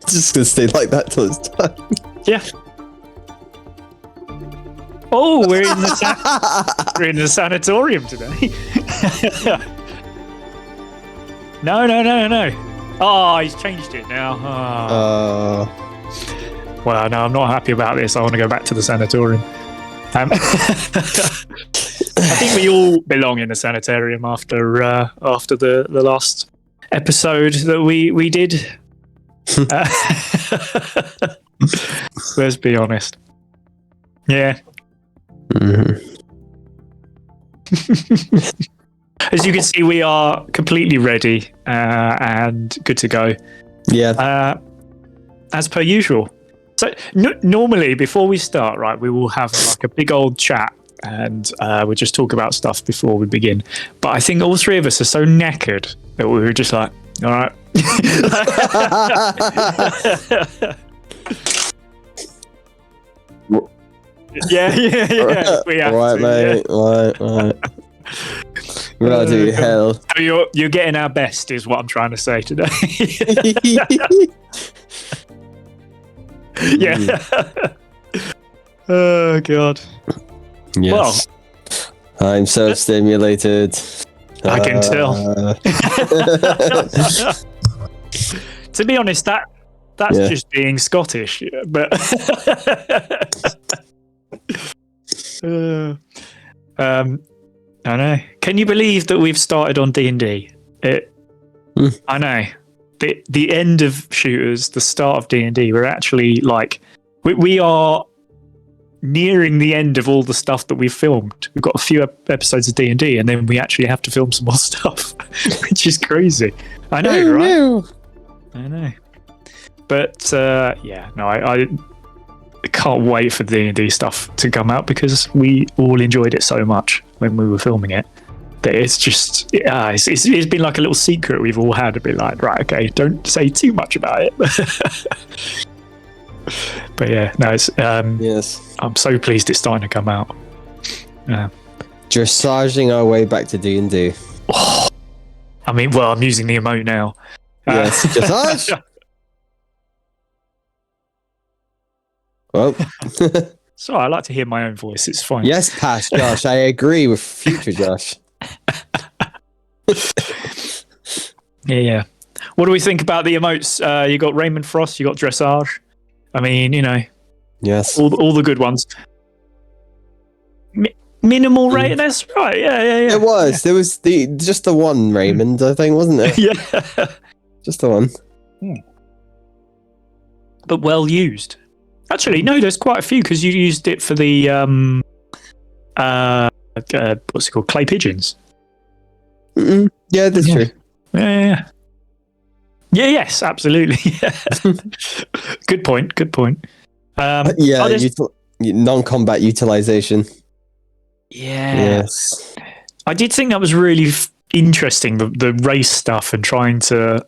Just gonna stay like that till it's done. Yeah. Oh, we're in the sanatorium today. No. Oh, he's changed it now. Oh. Well, no, I'm not happy about this. I want to go back to the sanatorium. I think we all belong in the sanitarium after the last episode that we did. Let's be honest. Yeah. Mm-hmm. As you can see, we are completely ready and good to go. Yeah. As per usual. So normally, before we start, right, we will have like a big old chat and we'll just talk about stuff before we begin. But I think all three of us are so knackered that we were just like, all right. Yeah. We have right, to, mate. yeah. Right. Bloody hell. So you're getting our best, is what I'm trying to say today. Yeah. Oh god. Yes. Well, I'm so stimulated. I can tell. To be honest, that's just being Scottish, but I know. Can you believe that we've started on D&D? I know. The end of Shooters, the start of D&D, we're actually like we are nearing the end of all the stuff that we've filmed. We've got a few episodes of D&D, and then we actually have to film some more stuff, which is crazy. I know, right? No. I know. But I can't wait for the D&D stuff to come out because we all enjoyed it so much when we were filming it. That it's just it's been like a little secret we've all had, a bit like, right, okay, don't say too much about it. But yeah, no, it's yes, I'm so pleased it's starting to come out. Dressaging our way back to D&D. Oh, I mean, well, I'm using the emote now. Yes, dressage. Well, so I like to hear my own voice. It's fine. Yes, past Josh. I agree with future Josh. Yeah. What do we think about the emotes? You got Raymond Frost, you got Dressage. I mean, yes, all the good ones. Minimal rate. That's right. Yeah. It was. There was just the one Raymond, I think, wasn't it? Yeah, just the one. But well used. Actually, no. There's quite a few because you used it for the what's it called? Clay pigeons. Mm-mm. Yeah, that's true. Yeah. Yes, absolutely. Good point. Non-combat utilization. Yeah. Yes. I did think that was really interesting, the race stuff and trying to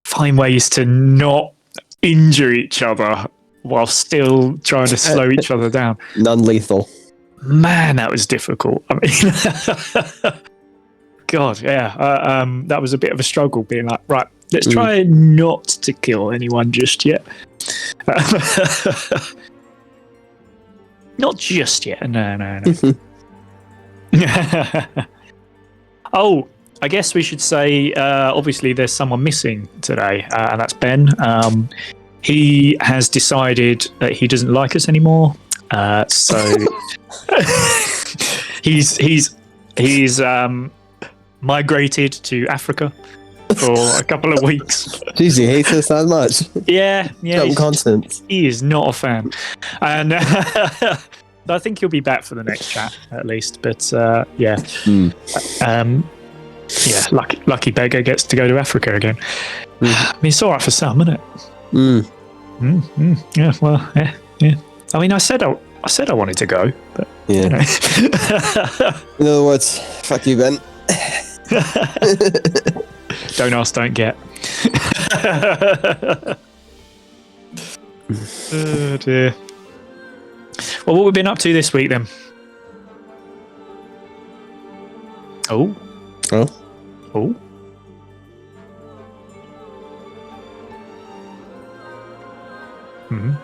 find ways to not injure each other while still trying to slow each other down. Non-lethal. Man, that was difficult. I mean, God, yeah. That was a bit of a struggle, being like, right, let's try not to kill anyone just yet. Not just yet. No. Oh, I guess we should say, obviously, there's someone missing today, and that's Ben. He has decided that he doesn't like us anymore. So he's migrated to Africa for a couple of weeks. Jeez, he hates us that much. Yeah. Constant. He is not a fan, and I think he'll be back for the next chat at least. But yeah, lucky beggar gets to go to Africa again. I mean, it's all right for some, isn't it? Yeah. Well, yeah. I mean, I said I wanted to go, but yeah. In other words, fuck you, Ben. Don't ask, don't get. Oh dear. Well, what we've been up to this week then? Oh. Mhm.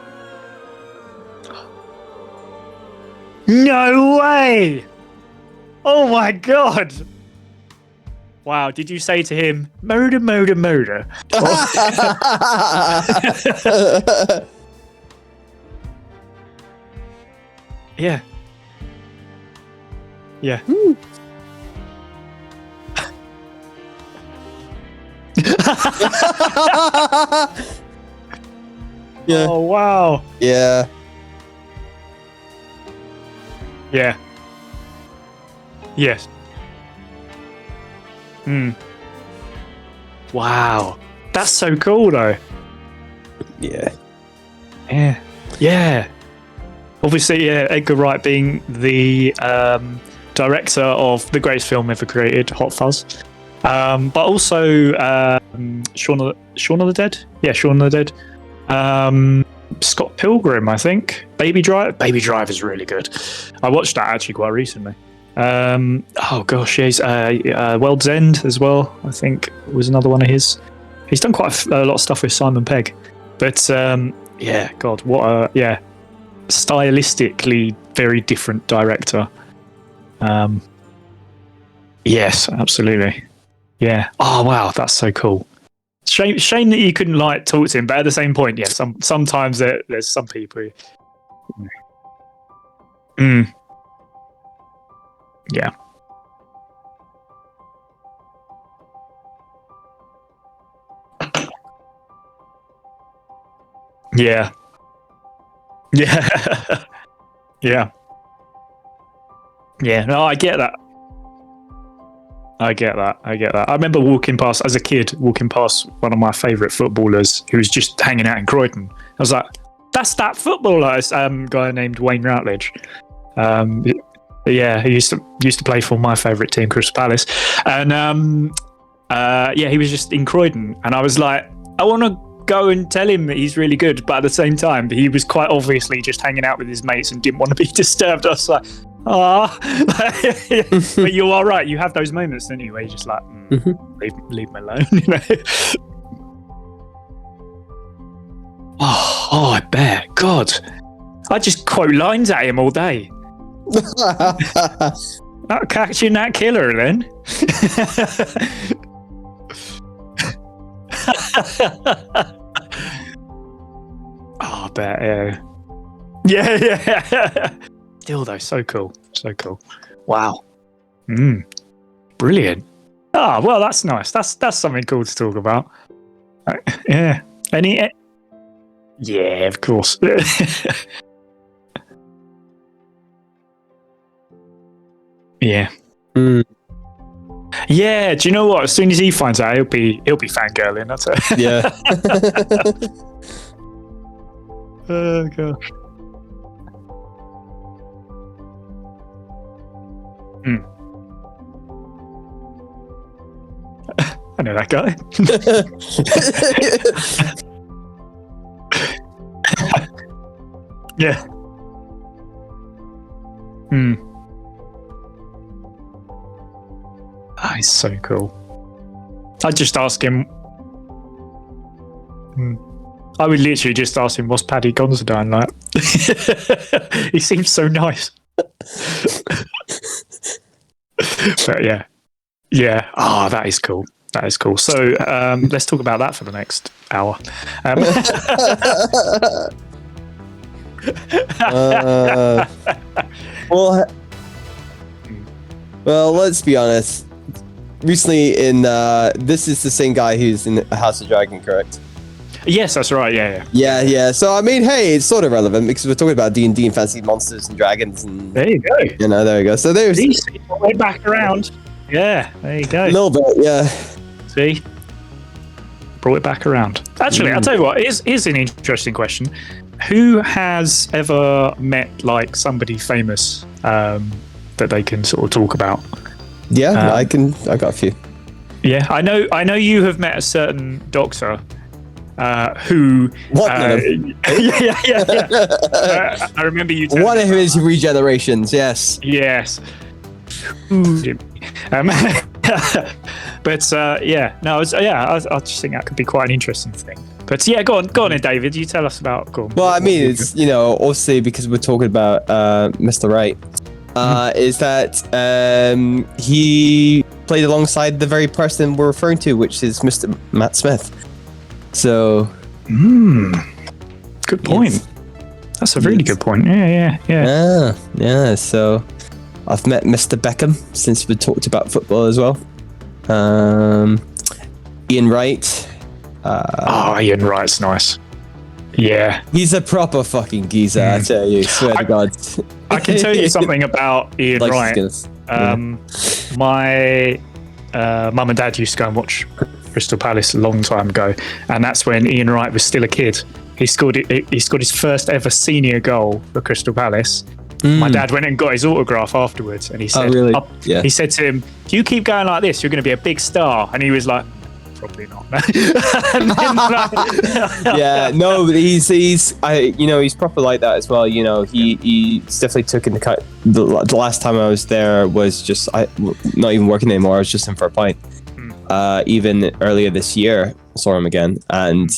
No way! Oh my god! Wow, did you say to him, murder, murder, murder? Yeah. Yeah. Yeah. Oh, wow. Yeah. Yeah. Yes. Hmm. Wow. That's so cool, though. Yeah. Yeah. Yeah. Obviously, yeah, Edgar Wright being the director of the greatest film ever created, Hot Fuzz. But also Shaun of the Dead. Yeah, Shaun of the Dead. Scott Pilgrim, I think. Baby Drive is really good. I watched that actually quite recently. Oh gosh, he's World's End as well, I think was another one of his. He's done quite a lot of stuff with Simon Pegg. But yeah, God, what a stylistically very different director. Yes, absolutely. Yeah. Oh wow, that's so cool. Shame that you couldn't like talk to him, but at the same point, yeah, sometimes there's some people. Yeah. Yeah. Yeah. Yeah. Yeah. No, I get that. I get that. I remember walking past one of my favourite footballers who was just hanging out in Croydon. I was like, that's that footballer, guy named Wayne Routledge. Yeah, he used to play for my favourite team, Crystal Palace. And yeah, he was just in Croydon. And I was like, I want to go and tell him that he's really good. But at the same time, he was quite obviously just hanging out with his mates and didn't want to be disturbed. I was like, but you are right. You have those moments, don't you, where you're just like, leave me alone. You know? Oh, I bet. God, I just quote lines at him all day. Not catching that killer, then. Oh, I bet. Yeah. Still though, so cool. Wow. Brilliant. Ah, well, that's nice. That's something cool to talk about. Yeah. Yeah, of course. Yeah. Yeah. Do you know what? As soon as he finds out, he'll be fangirling. That's it. Yeah. Oh gosh. I know that guy. Yeah. Oh, he's so cool. I'd just ask him. I would literally just ask him, what's Paddy Considine like? He seems so nice. But yeah. Yeah. Oh, that is cool. So let's talk about that for the next hour. Well, let's be honest. Recently, this is the same guy who's in House of Dragon, correct? Yes, that's right. Yeah. So I mean, hey, it's sort of relevant because we're talking about D&D and fantasy monsters and dragons, and there you go. There we go. So there's way back around. Yeah, there you go. A little bit, yeah. See, brought it back around. Actually, I'll tell you what. Here's an interesting question. Who has ever met like somebody famous that they can sort of talk about? Yeah, I got a few. Yeah, I know you have met a certain doctor who. What? Yeah. I remember you. One of his regenerations. Yes. Yes. But yeah, no, I just think that could be quite an interesting thing. But yeah, go on, in, David. You tell us about. Go on. Well, I mean, it's obviously because we're talking about Mr. Right, is that he played alongside the very person we're referring to, which is Mr. Matt Smith. So, good point. Yes. That's a really good point. Yeah. So, I've met Mr. Beckham since we talked about football as well. Ian Wright. Ian Wright's nice. Yeah. He's a proper fucking geezer, I tell you. Swear to God. I can tell you something about Ian Wright. My mum and dad used to go and watch Crystal Palace a long time ago, and that's when Ian Wright was still a kid. He scored his first ever senior goal for Crystal Palace. My dad went and got his autograph afterwards, and he said, he said to him, "If you keep going like this, you're going to be a big star." And he was like, "Probably not." Yeah, no, but he's proper like that as well. You know, he's definitely took into account. The last time I was there was just not even working anymore. I was just in for a pint. Even earlier this year, I saw him again, and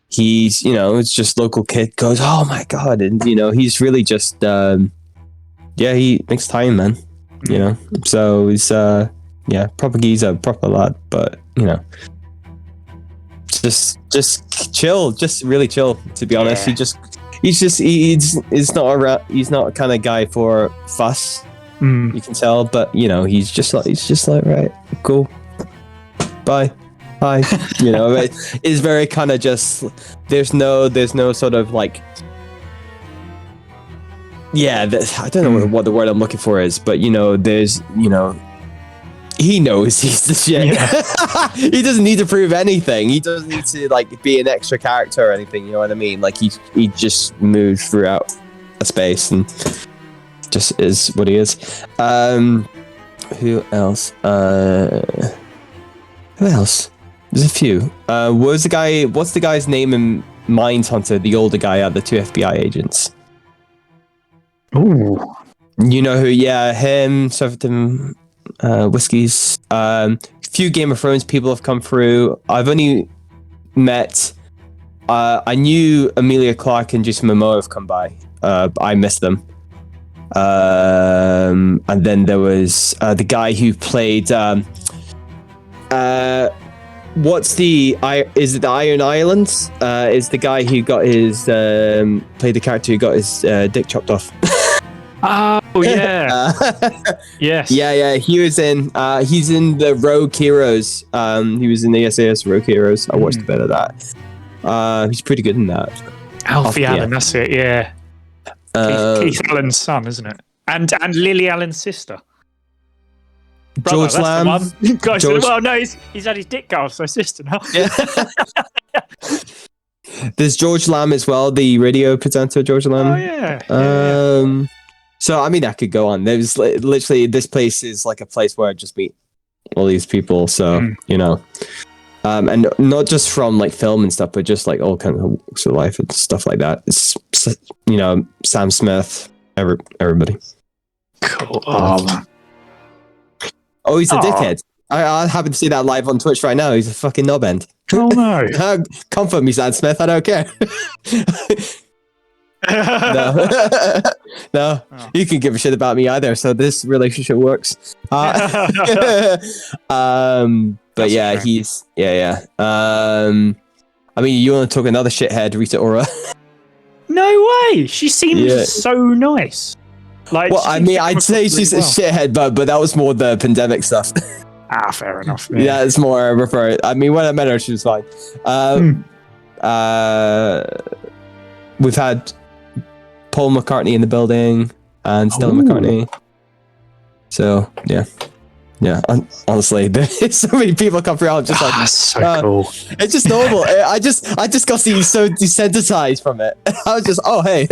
he's, it's just local kid goes, "Oh my God," and he's really just he makes time, man. So he's proper geezer, proper lad, but just chill, just really chill, to be honest. He's not a kind of guy for fuss. You can tell, but he's just like right, cool, bye, hi. It's very kind of just, there's no sort of like, I don't know what the word I'm looking for is, but there's he knows he's the shit. Yeah. He doesn't need to prove anything. He doesn't need to like be an extra character or anything. You know what I mean? Like he just moves throughout a space and just is what he is. Who else? Who else? There's a few. What's the guy's name in Mindhunter? The older guy out, the two FBI agents. Ooh. You know who? Yeah, him. Served him whiskeys. Few Game of Thrones people have come through. I've only met. I knew Emilia Clarke and Jason Momoa have come by. I missed them. And then there was the guy who played. Is it the Iron Islands? Is the guy who got his played the character who got his dick chopped off. Oh yeah. Yes. Yeah. He was in. He's in the Rogue Heroes. He was in the SAS Rogue Heroes. I watched a bit of that. He's pretty good in that. Alfie Allen, that's it. Yeah. Keith Allen's son, isn't it? And Lily Allen's sister. Brother, George Lamb. Well, no, he's had his dick cut off, so sister now. Yeah. There's George Lamb as well, the radio presenter, George Lamb. Oh yeah. So I mean, that could go on. There's literally, this place is like a place where I just meet all these people. So and not just from like film and stuff, but just like all kinds of walks of life and stuff like that. It's Sam Smith, everybody. Cool. Oh, he's a dickhead. I happen to see that live on Twitch right now. He's a fucking knobend. Oh no! Comfort me, Sam Smith. I don't care. No. Oh. You can give a shit about me either. So this relationship works. But yeah, he's I mean, you want to talk another shithead, Rita Ora? No way. She seems so nice. Like, well, I mean, I'd say she's a shithead, but that was more the pandemic stuff. Fair enough. Yeah, it's more refer. I mean, when I met her, she was fine. We've had Paul McCartney in the building and Stella McCartney. So yeah. Honestly, there's so many people come through. I'm just like, that's so cool. It's just normal. I just got so desensitized from it. I was just, oh hey.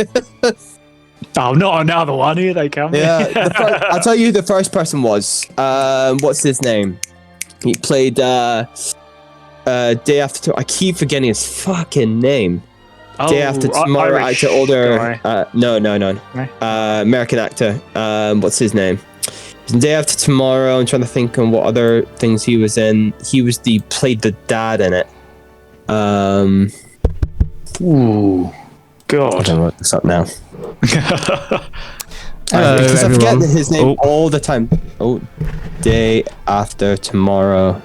Oh, not another one. Here they come. Yeah, I'll tell you, the first person was what's his name? He played Day After. I keep forgetting his fucking name. Day After Tomorrow actor, older. No. American actor. What's his name? Day After Tomorrow. I'm trying to think on what other things he was in. He played the dad in it. Ooh, I God. don't look this up now. Hello, Because I forget everyone. his name all the time. Oh, day after tomorrow.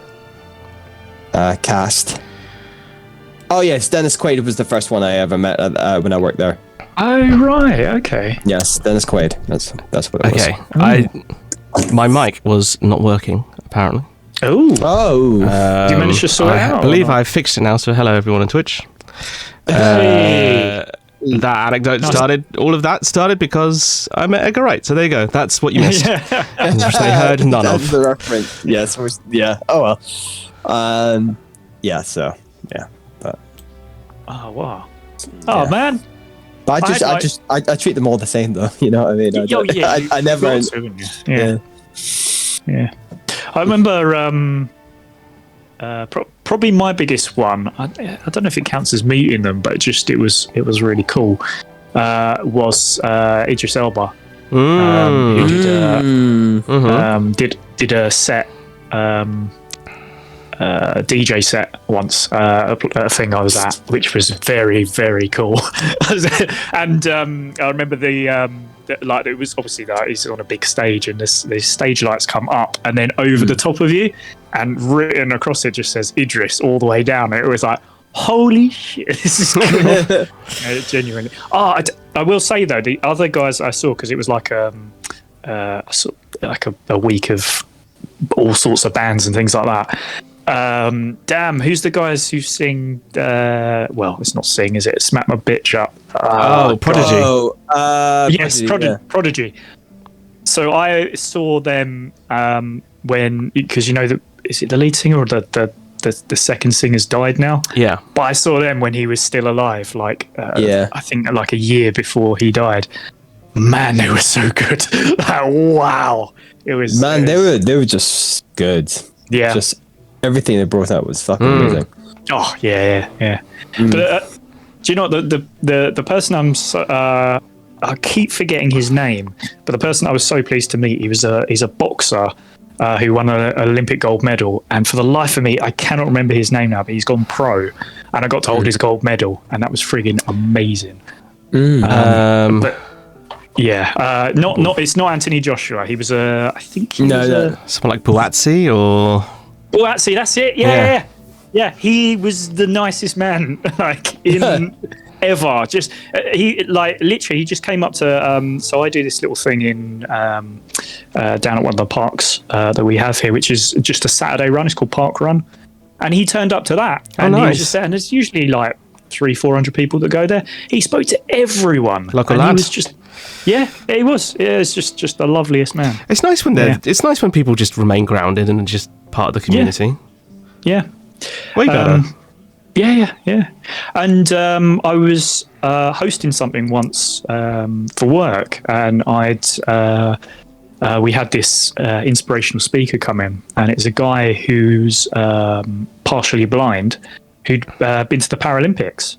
Cast. Oh yes, Dennis Quaid was the first one I ever met when I worked there. Oh, right. Okay. Yes, Dennis Quaid. That's what it was. Okay, my mic was not working apparently. Oh. Oh. Did you manage to sort it out? I or believe not? I fixed it now. So hello everyone on Twitch. Hey. That anecdote Nice. started. All of that started because I met Edgar Wright. So there you go. That's what you missed. Yeah. Which they heard none That's of. the reference. Yes. Yeah. Oh well. Yeah. So yeah. But Oh, wow. Oh, Yeah. man. But I treat them all the same though. You know what I mean? I don't- I never. Got to, haven't you? Yeah. Yeah. I remember probably my biggest one. I don't know if it counts as meeting them, but it was really cool. Was Idris Elba, who did a set, DJ set once, a thing I was at, which was very, very cool. And I remember like it was obviously that he's on a big stage and the stage lights come up and then over the top of you, and written across it just says Idris all the way down. It was like, holy shit, this is cool. Genuinely. I will say though, the other guys I saw, because it was like a week of all sorts of bands and things like that. Damn, who's the guys who sing? Well, it's not sing, is it? Smack My Bitch Up. Prodigy. Oh, Yes, Prodigy, Prodigy. So I saw them when, because is it the lead singer or the second singer's died now? Yeah. But I saw them when he was still alive, like Yeah. I think like a year before he died. Man, they were so good. Like, wow, it was. Man, they were just good. Yeah. Just everything they brought out was fucking amazing. Oh yeah. But do you know what, the person I keep forgetting his name, but the person I was so pleased to meet, he's a boxer who won an Olympic gold medal, and for the life of me I cannot remember his name now, but he's gone pro, and I got to hold his gold medal, and that was friggin' amazing. But yeah, not it's not Anthony Joshua. He was I think he was Someone like Buatsi or. Oh, actually, that's it. Yeah. He was the nicest man like in ever. Just he like literally he just came up to. So I do this little thing in down at one of the parks that we have here, which is just a Saturday run. It's called Park Run, and he turned up to that, and he was just there. And there's usually like 300-400 people that go there. He spoke to everyone. Local and lad. he was just. Yeah, he was. Yeah, it's just the loveliest man. It's nice when it's nice when people just remain grounded and just part of the community. Yeah. Way better. Yeah. And I was hosting something once for work, and we had this inspirational speaker come in, and it's a guy who's partially blind, who'd been to the Paralympics.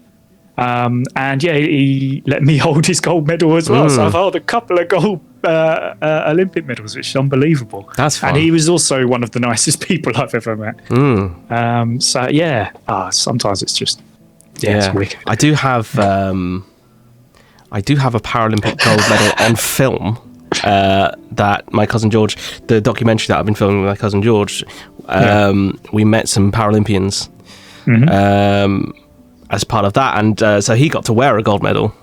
And yeah, he let me hold his gold medal as well. So I've held a couple of gold Olympic medals, which is unbelievable. That's fun. And he was also one of the nicest people I've ever met. So yeah, sometimes it's just it's wicked. I do have a Paralympic gold medal on film that my cousin George, the documentary that I've been filming with my cousin George, we met some Paralympians as part of that, and so he got to wear a gold medal.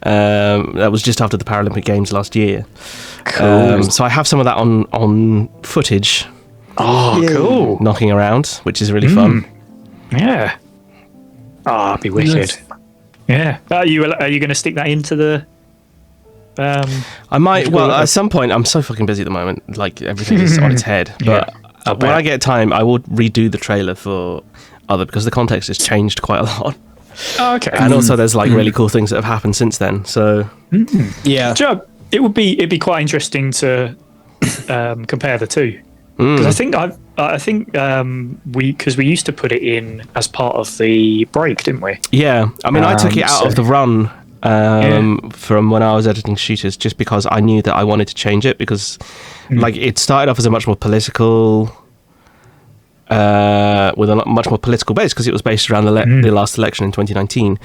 That was just after the Paralympic Games last year. Cool. So I have some of that on footage. Oh, cool. Knocking around, which is really fun. Yeah. Oh, it'd be wicked. Nice. Yeah. Are you going to stick that into the? I might. Well, at some point, I'm so fucking busy at the moment. Like everything is on its head. But when I get time, I will redo the trailer for other, because the context has changed quite a lot. Oh, okay. And also, there's like really cool things that have happened since then. So Yeah. Joe, it'd be quite interesting to compare the two, because I think we used to put it in as part of the break, didn't we? yeah, I mean, I took it out of the run from when I was editing Shooters, just because I knew that I wanted to change it, because like it started off as a much more political with a much more political base because it was based around the last election in 2019.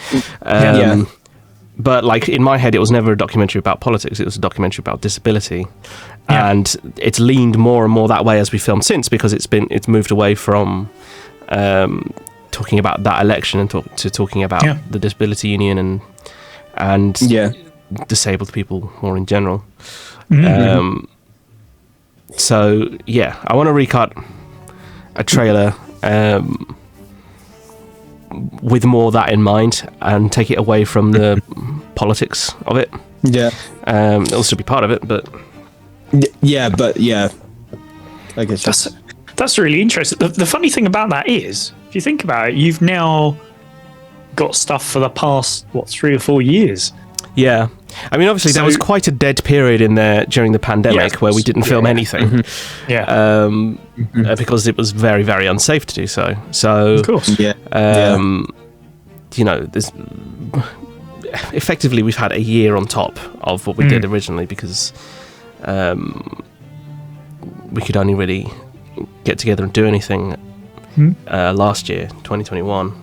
But like in my head, it was never a documentary about politics. It was a documentary about disability, and it's leaned more and more that way as we filmed since, because it's moved away from talking about that election and to talking about the disability union and disabled people more in general. So yeah, I want to recut a trailer with more of that in mind and take it away from the politics of it. It'll still be part of it, but I guess that's really interesting. The funny thing about that is, if you think about it, you've now got stuff for the past 3 or 4 years. Yeah, I mean, obviously there was quite a dead period in there during the pandemic where we didn't film anything. Because it was very, very unsafe to do so. So, of course, you know, there's effectively we've had a year on top of what we did originally, because we could only really get together and do anything last year, 2021.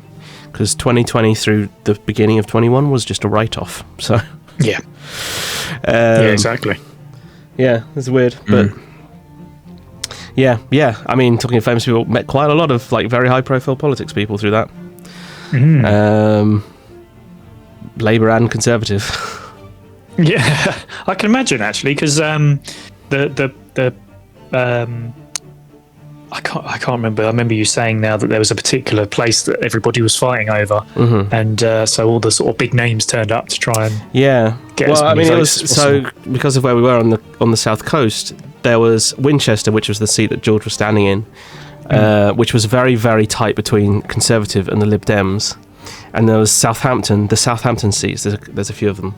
Because 2020 through the beginning of 21 was just a write-off. So exactly. Yeah, it's weird, but yeah. I mean, talking of famous people, met quite a lot of like very high-profile politics people through that. Labour and Conservative. Yeah, I can imagine actually, because I can't remember. I remember you saying now that there was a particular place that everybody was fighting over, and so all the sort of big names turned up to try and get as many votes as possible. So because of where we were on the south coast, there was Winchester, which was the seat that George was standing in, which was very, very tight between Conservative and the Lib Dems, and there was Southampton, the Southampton seats. There's a few of them,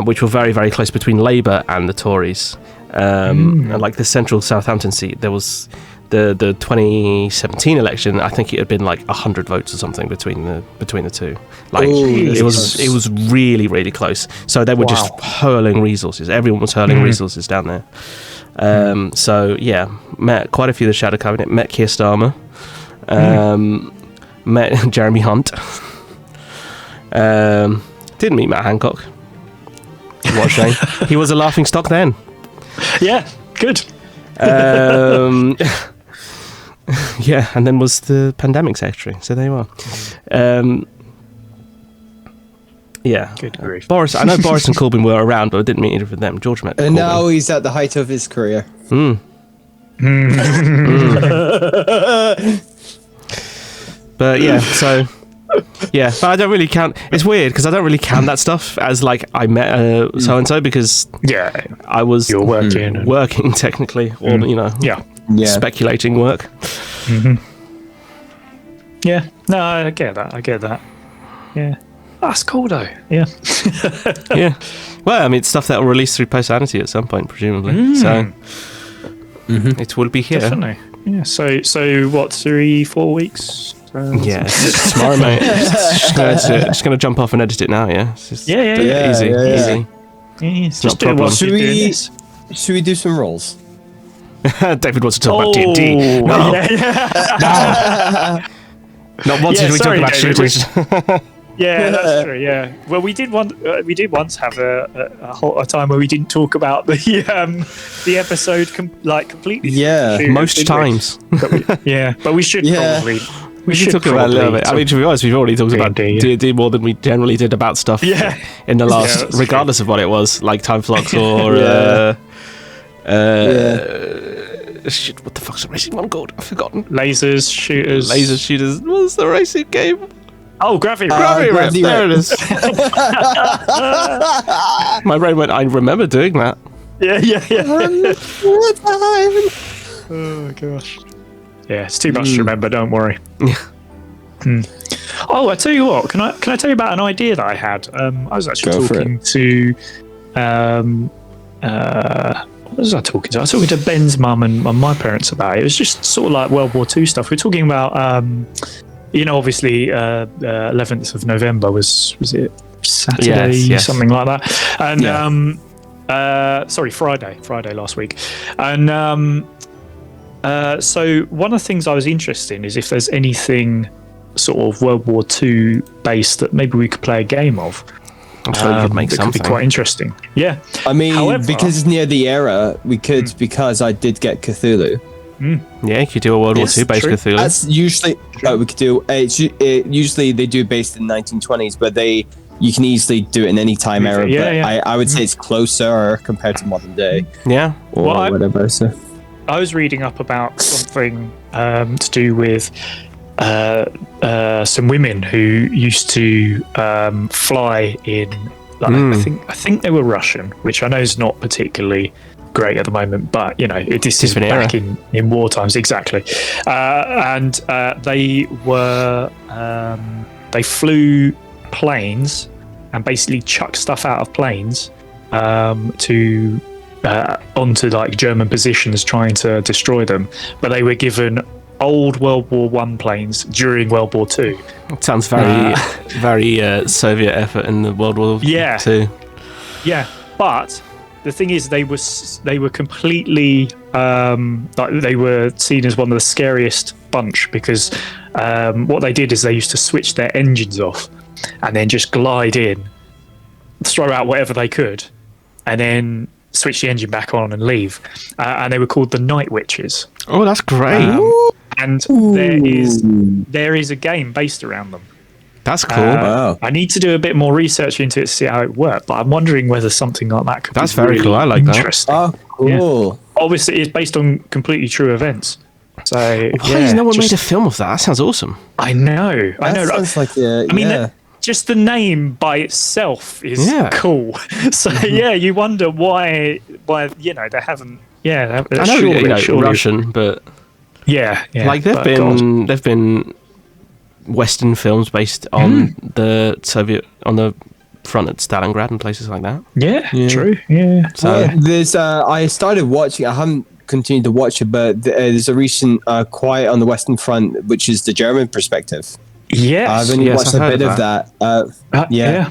which were very, very close between Labour and the Tories. And like the central Southampton seat, there was the 2017 election. I think it had been like 100 votes or something between the two. Like it was really, really close. So they were just hurling resources. Everyone was hurling resources down there. So yeah, met quite a few of the shadow cabinet. Met Keir Starmer. Met Jeremy Hunt. Didn't meet Matt Hancock. What a shame. He was a laughing stock then. Yeah, good. Yeah, and then was the pandemic secretary. So there you are. Yeah. Good grief. Boris. I know Boris and Corbyn were around, but I didn't meet either of them. George met. And Corbyn. now he's at the height of his career. But yeah, so. Yeah, but I don't really count. It's weird because I don't really count that stuff as like I met so and so, because I was working technically, or speculating work. Yeah, no, I get that. Yeah, that's cool though. Yeah. Yeah. Well, I mean, it's stuff that will release through Post-Sanity at some point, presumably. So it will be here. Definitely. Yeah. So what? 3-4 weeks. Yeah, tomorrow, mate. Just gonna jump off and edit it now. Yeah, easy. Just do it. Should we do some rolls? David wants to talk about D&D. No. Not once did we talk about shooters. Yeah, that's true. Yeah, well, we did once have a time where we didn't talk about the episode completely. Yeah, most times. But we should probably. We should talk about a little bit. I mean, to be honest, we've already talked about D&D more than we generally did about stuff in the last, regardless of what it was, like Time Flux or shit, what the fuck's the racing one called? I've forgotten. Lasers, shooters. What's the racing game? Oh, Gravity Rip. There it is. My brain went, I remember doing that. Yeah. Oh, gosh. Yeah, it's too much to remember, don't worry. Oh, I tell you what, can I tell you about an idea that I had? I was actually talking to what was I talking to? I was talking to Ben's mum and my parents about it. It was just sort of like World War II stuff. We're talking about obviously 11th of November was it Saturday? Yes. Something like that. And Friday last week. And So one of the things I was interested in is if there's anything sort of World War II based that maybe we could play a game of. I'm sure you could make something. Could be quite interesting. Yeah. I mean, However, because it's near the era, we could, because I did get Cthulhu. Yeah, you could do a World War II based Cthulhu. That's usually what we could do. Usually they do based in 1920s, but you can easily do it in any time era. But I would say it's closer compared to modern day. Yeah. Or whatever. So I was reading up about something to do with some women who used to fly in. I think they were Russian, which I know is not particularly great at the moment, but this is back in war times, exactly. And they flew planes and basically chucked stuff out of planes to onto like German positions, trying to destroy them. But they were given old World War I planes during World War II. It sounds very Soviet effort in the World War II. Yeah, but the thing is, they were completely they were seen as one of the scariest bunch, because what they did is they used to switch their engines off and then just glide in, throw out whatever they could, and then switch the engine back on and leave. And they were called the Night Witches. Oh, that's great! And there is a game based around them. That's cool. Wow. I need to do a bit more research into it to see how it worked, but I'm wondering whether something like that could That's be very really cool. I like that. interesting. Oh, cool. Yeah. Obviously, it's based on completely true events. So why has no one made a film of that? That sounds awesome. I know. Sounds like just the name by itself is cool. So you wonder why they haven't. Yeah, I know surely. Russian, but like there've been Western films based on the Soviet, on the front at Stalingrad and places like that. Yeah. True. Yeah. So there's I started watching. I haven't continued to watch it, but there's a recent Quiet on the Western Front, which is the German perspective. Yes. I've only watched a bit of that.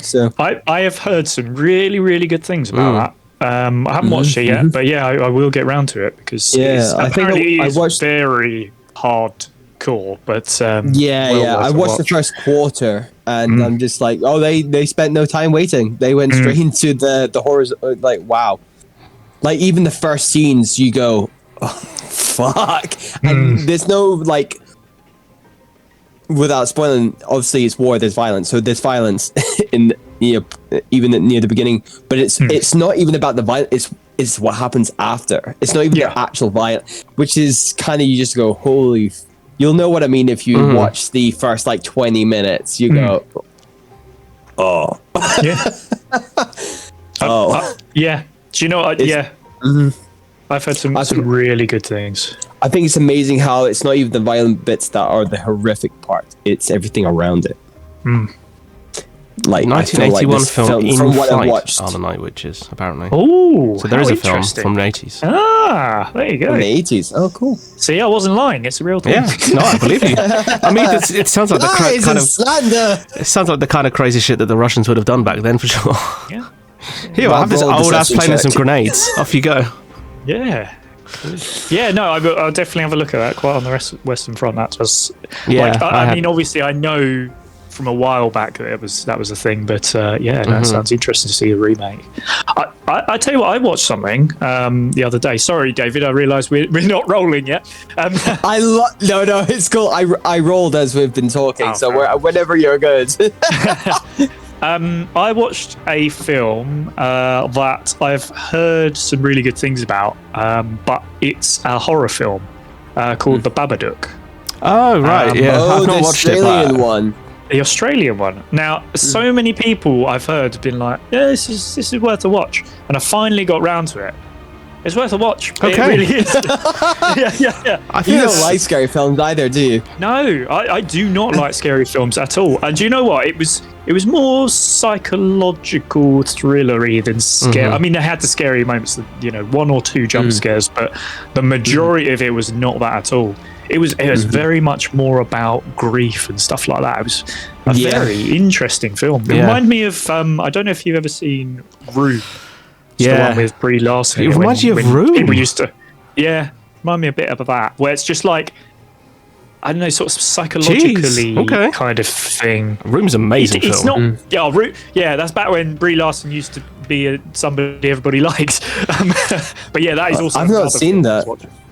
So I have heard some really, really good things about that. I haven't watched it yet, but I will get round to it, because I think I watched very hardcore. But I watched the first quarter, and I'm just like, oh, they spent no time waiting. They went straight into the horrors. Like, wow. Like, even the first scenes, you go, oh, fuck. And there's no, like, without spoiling, obviously it's war, there's violence. So there's violence in even near the beginning, but it's not even about the violence. It's what happens after. It's not even the actual violence, which is kind of, you just go, holy. You'll know what I mean if you watch the first like 20 minutes. You go, oh, yeah. Do you know what? I've heard some really good things. I think it's amazing how it's not even the violent bits that are the horrific part. It's everything around it. Like 1981 film In from what Flight I watched are the Night Witches, apparently. Oh, so there is a film from the 80s. Ah, there you go. From the 80s. Oh, cool. See, I wasn't lying. It's a real thing. Yeah, no, I believe you. I mean, it sounds like it sounds like the kind of crazy shit that the Russians would have done back then, for sure. Yeah. Here, I have this old ass plane and some grenades. Off you go. Yeah. Yeah, no, I'll definitely have a look at that. Quite on the Western Front. That was I mean, obviously, I know from a while back that was a thing, but it sounds interesting to see a remake. I tell you what, I watched something the other day. Sorry, David, I realised we're not rolling yet. No, it's cool. I rolled as we've been talking, whenever you're good. I watched a film that I've heard some really good things about, but it's a horror film called The Babadook. Oh, right, I've not watched it. The Australian one. Now, so many people I've heard have been like, yeah, this is worth a watch. And I finally got round to it. It's worth a watch. Okay. It really is. yeah. You don't like scary films either, do you? No, I do not like scary films at all. And do you know what? It was more psychological thrillery than scary. I mean, they had the scary moments, one or two jump scares, but the majority of it was not that at all. It was very much more about grief and stuff like that. It was a very interesting film. It reminded me of I don't know if you've ever seen Room. It's the one with Brie Larson. It reminds you of Room. People used to, Remind me a bit of that, where it's just like, I don't know, sort of psychologically kind of thing. Room's amazing film. It's not, yeah, that's back when Brie Larson used to be somebody everybody liked. But yeah, that is also. I've not seen that.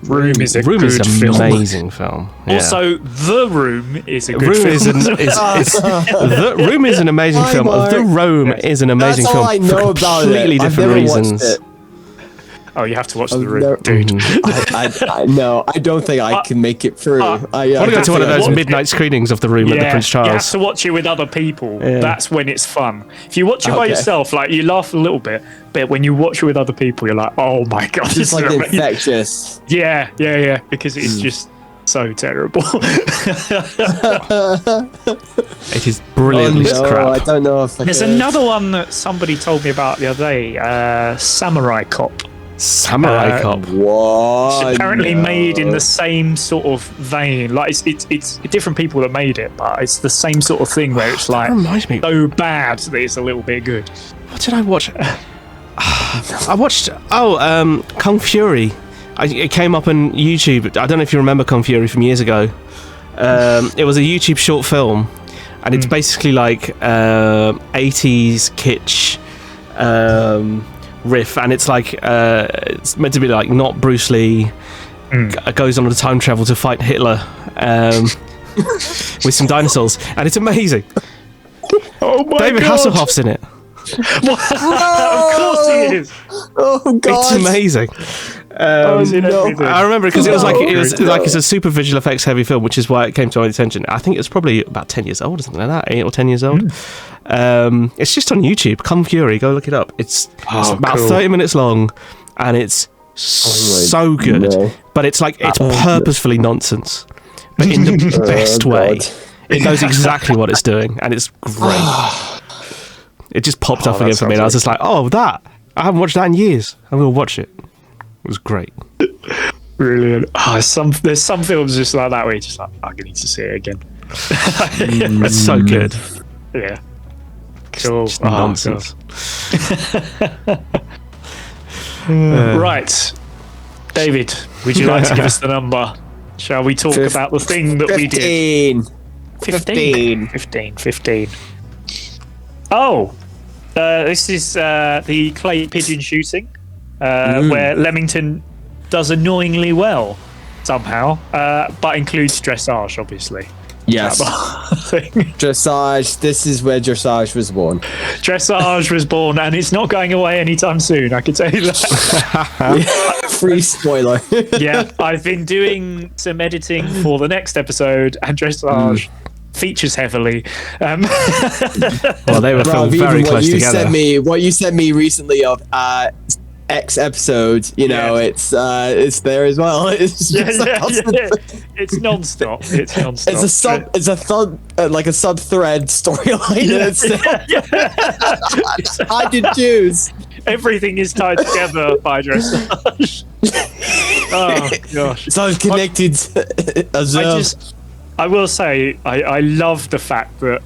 Room is a Room is good an film. amazing film. Yeah. Also, The Room is a good Room film. The Room is an amazing film. Mark. The Room is an amazing That's film all I know for about completely it. I've different never watched reasons. it. Oh, you have to watch The Room, dude. No, I don't think I can make it through. I want to go to one of those midnight screenings of The Room at the Prince Charles. You have to watch it with other people. Yeah. That's when it's fun. If you watch it by yourself, like you laugh a little bit, but when you watch it with other people, you're like, oh my god, It's this like is amazing. infectious. Yeah, because it's just so terrible. It is brilliantly crap. I don't know if There's another one that somebody told me about the other day, Samurai Cop. Samurai Cop. What? It's apparently made in the same sort of vein. Like it's different people that made it, but it's the same sort of thing where it's like reminds me. so bad that it's a little bit good. What did I watch? I watched Kung Fury. It came up on YouTube. I don't know if you remember Kung Fury from years ago. It was a YouTube short film, and it's basically like 80s kitsch riff, and it's like it's meant to be like not Bruce Lee goes on a time travel to fight Hitler with some dinosaurs, and it's amazing. Oh my David god! Hasselhoff's in it. Of course he is. Oh god! It's amazing. I remember because it was like it's a super visual effects heavy film, which is why it came to my attention. I think it's probably about 10 years old or something like that, 8 or 10 years old. It's just on YouTube. Kung Fury, go look it up. It's about 30 minutes long, and it's so good. No. But it's like it's purposefully nonsense, but in the best way. It knows exactly what it's doing, and it's great. It just popped up again for me, and I was just like, "Oh, that! I haven't watched that in years. I'm gonna watch it." It was great. Brilliant. There's some films just like that where you're just like, I need to see it again. It's so good. Yeah. Cool. Just nonsense. Right. David, would you like to give us the number? Shall we talk about the thing that we did? 15. Oh, this is the clay pigeon shooting, where Leamington does annoyingly well somehow, but includes dressage, obviously. Yes. Dressage. This is where dressage was born. Dressage was born, and it's not going away anytime soon. I can tell you that. Free spoiler. Yeah, I've been doing some editing for the next episode, and dressage features heavily. Well, they were filmed very close together. What you sent me recently of X episodes, it's there as well. It's just It's non-stop. It's non-stop. It's a sub thread storyline. I did choose. Everything is tied together by dressage. Oh gosh, So it's connected as well. I will say I love the fact that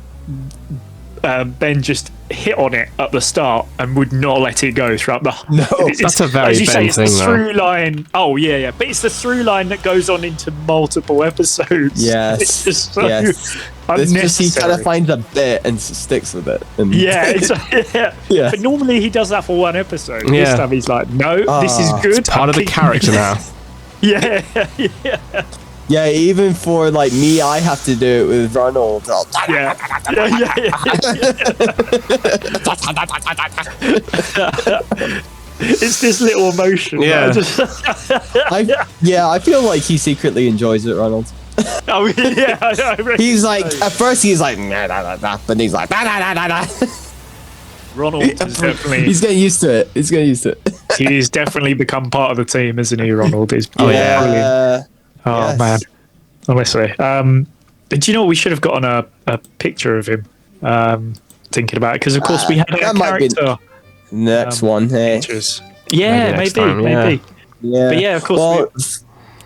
Ben just hit on it at the start and would not let it go throughout the. No, that's a very Ben thing, the though. through line. Oh yeah, but it's the through line that goes on into multiple episodes. Yes, it's just so It's unnecessary. just he kind of finds a bit and sticks with it. And Yeah. But normally he does that for one episode. Yeah. This time he's like, no, this is good. It's part of the character now. Yeah. Yeah, even for like me, I have to do it with Ronald. Yeah. It's this little emotion. Yeah. I feel like he secretly enjoys it, Ronald. Oh yeah, I know. He's like, at first he's like, nah, nah, nah, nah, but he's like, nah, nah, nah, nah, nah. Ronald is definitely. He's getting used to it. He's definitely become part of the team, isn't he, Ronald? Brilliant. Oh yes. man, honestly. Do you know what? We should have gotten a picture of him. Thinking about it, because of course we had a character. Next one, hey. Pictures. Yeah, maybe. Yeah. But yeah, of course. Well,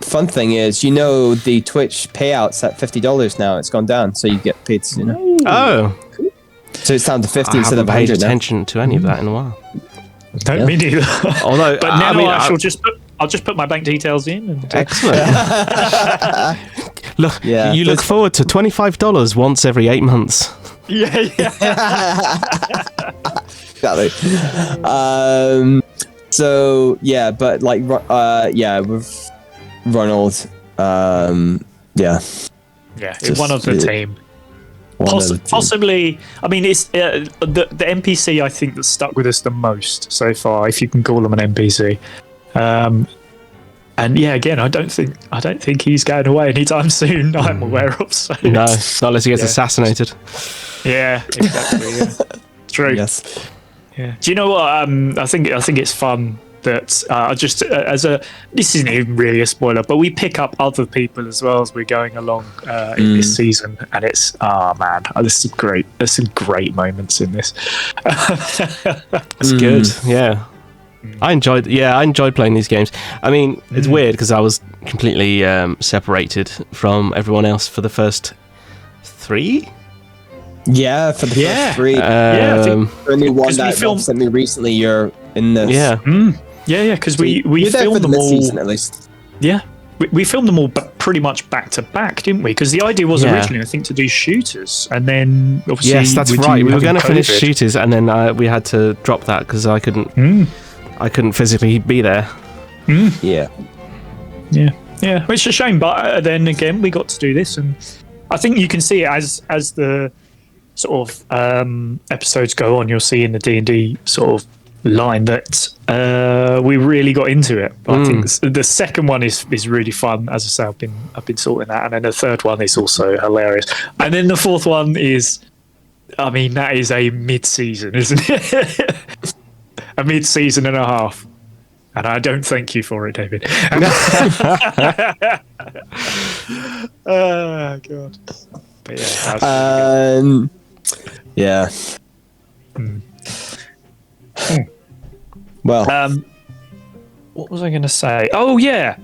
fun thing is, the Twitch payouts at $50 now. It's gone down, so you get paid. Oh. So it's down to 50 I instead of haven't paid 100 now. attention to any of that in a while. Don't me neither. Although, but now I shall just. I'll just put my bank details in. And, Excellent. You look forward to $25 once every 8 months. Yeah. Exactly. So yeah, but like with Ronald, one of the team. Possibly, I mean, it's the NPC I think that stuck with us the most so far, if you can call him an NPC. And yeah, again, I don't think he's going away anytime soon. I'm aware of. So no, not unless he gets assassinated. Yeah, exactly. Yeah. True. Yes. Yeah. Do you know what? I think it's fun that this isn't even really a spoiler, but we pick up other people as well as we're going along in this season, and it's this is great. There's some great moments in this. It's good. Yeah. I enjoyed playing these games. I mean, it's weird because I was completely separated from everyone else for the first 3. Yeah, for the first 3. I think the only one that sent me recently. You're in this. Yeah, because we filmed them all. Season, at least. Yeah, we filmed them all, but pretty much back to back, didn't we? Because the idea was originally, I think, to do shooters, and then obviously, yes, that's right. We were going to finish shooters, and then we had to drop that because I couldn't. I couldn't physically be there. Yeah. Which is a shame, but then again, we got to do this, and I think you can see it as the sort of episodes go on. You'll see in the D&D sort of line that we really got into it. But I think the second one is really fun. As I say, I've been sorting that, and then the third one is also hilarious, and then the fourth one is, I mean, that is a mid-season, isn't it? A mid-season and a half, and I don't thank you for it, David. Oh God! But yeah, Well, what was I going to say? Oh yeah,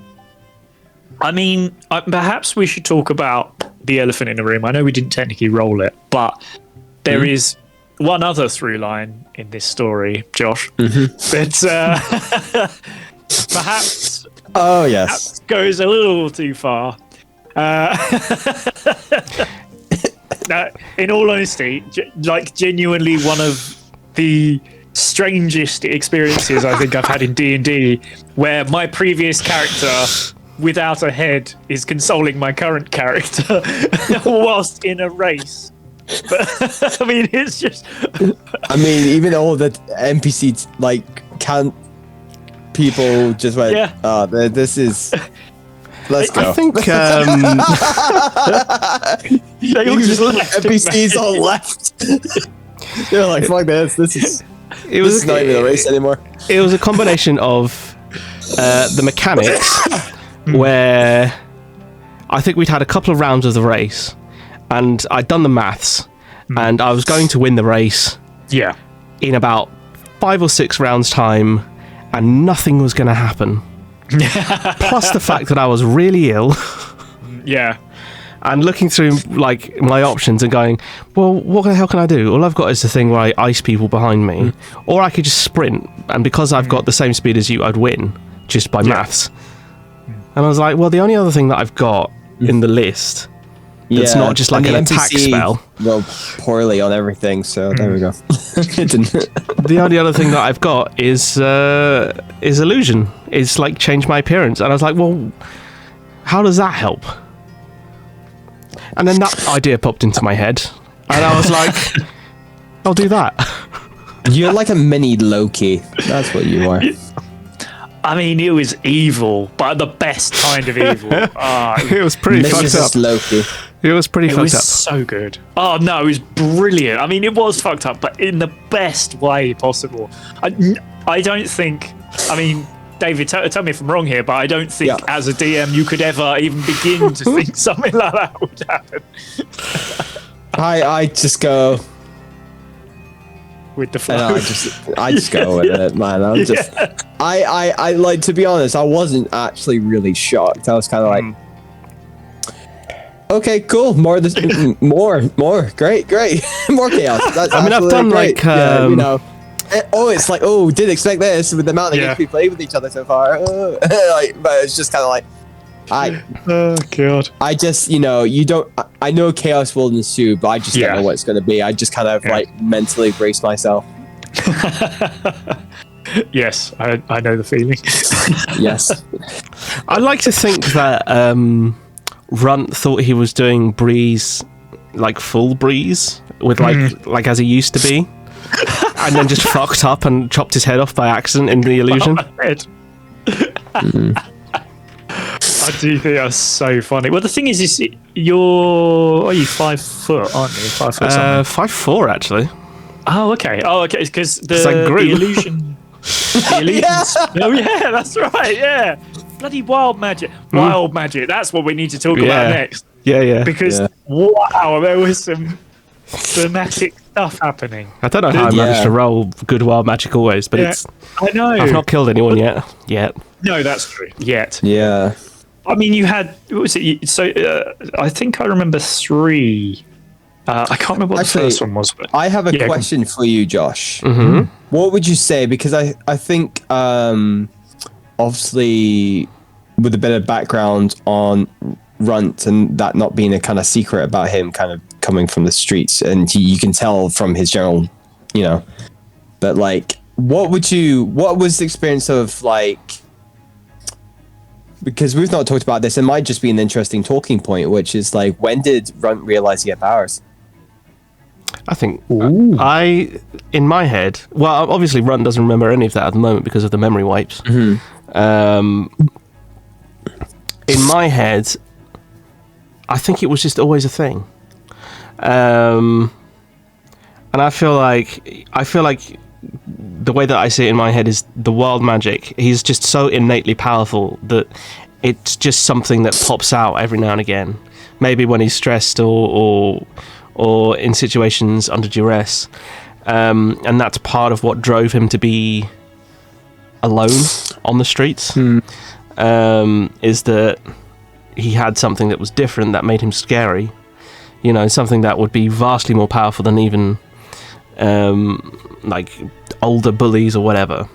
I mean, perhaps we should talk about the elephant in the room. I know we didn't technically roll it, but there is one other through line in this story, Josh, that perhaps perhaps goes a little too far. Now, in all honesty, genuinely one of the strangest experiences I think I've had in D&D, where my previous character without a head is consoling my current character whilst in a race. But I mean, it's just. I mean, even all the NPCs can't. People just went. Yeah. Oh, this is. Let's go. I think they all just left. NPCs all left. They're like, fuck this. This is not even a race anymore. It was a combination of the mechanics, where I think we'd had a couple of rounds of the race. And I'd done the maths, and I was going to win the race in about 5 or 6 rounds' time, and nothing was going to happen. Plus the fact that I was really ill. Yeah. And looking through my options and going, well, what the hell can I do? All I've got is the thing where I ice people behind me, or I could just sprint, and because I've got the same speed as you, I'd win just by maths. And I was like, well, the only other thing that I've got in the list. It's not just like an attack spell. Well, poorly on everything, so there we go. The only other thing that I've got is illusion. It's like change my appearance, and I was like, well, how does that help? And then that idea popped into my head, and I was like, I'll do that. You're like a mini Loki. That's what you are. I mean, it was evil, but the best kind of evil. It was pretty fucked up. Loki. It was pretty fucked up. It was so good. Oh, no, it was brilliant. I mean, it was fucked up, but in the best way possible. I don't think... I mean, David, tell me if I'm wrong here, but I don't think as a DM you could ever even begin to think something like that would happen. I just go... with the flow. I just go with it, man. I'm just I like, to be honest, I wasn't actually really shocked. I was kind of like, okay, cool, more great, more chaos. That's I mean, I've done great. it's like, didn't expect this with the amount of games we played with each other so far. But it's just kind of like, oh god. I just, you don't. I know chaos will ensue, but I just don't know what it's going to be. I just kind of like mentally brace myself. Yes, I know the feeling. Yes. I like to think that Runt thought he was doing Breeze, like full Breeze, with like as he used to be, and then just fucked up and chopped his head off by accident in the illusion. I do think that's so funny. Well, the thing is are you 5 foot, aren't you? 5 foot something? 5'4" actually. Oh, okay. Because the illusion. The illusion. Oh, yeah, that's right. Yeah, bloody wild magic. Wild magic. That's what we need to talk about next. Yeah. Because wow, there was some dramatic stuff happening. I don't know how I managed to roll good wild magic always, but I know. I've not killed anyone yet. No, that's true. Yet. Yeah. I mean, you had. What was it? So I think I remember 3. I can't remember what the first one was. But I have a question for you, Josh. Mm-hmm. What would you say? Because I think, obviously, with a bit of background on Runt and that not being a kind of secret about him kind of coming from the streets, and you can tell from his general, but like, what was the experience of like, because we've not talked about this, it might just be an interesting talking point, which is like, when did Runt realize he had powers? I think in my head, well, obviously Runt doesn't remember any of that at the moment because of the memory wipes. In my head, I think it was just always a thing. And I feel like the way that I see it in my head is the wild magic. He's just so innately powerful that it's just something that pops out every now and again. Maybe when he's stressed or in situations under duress. And that's part of what drove him to be alone on the streets. Is that he had something that was different that made him scary. Something that would be vastly more powerful than even like older bullies or whatever.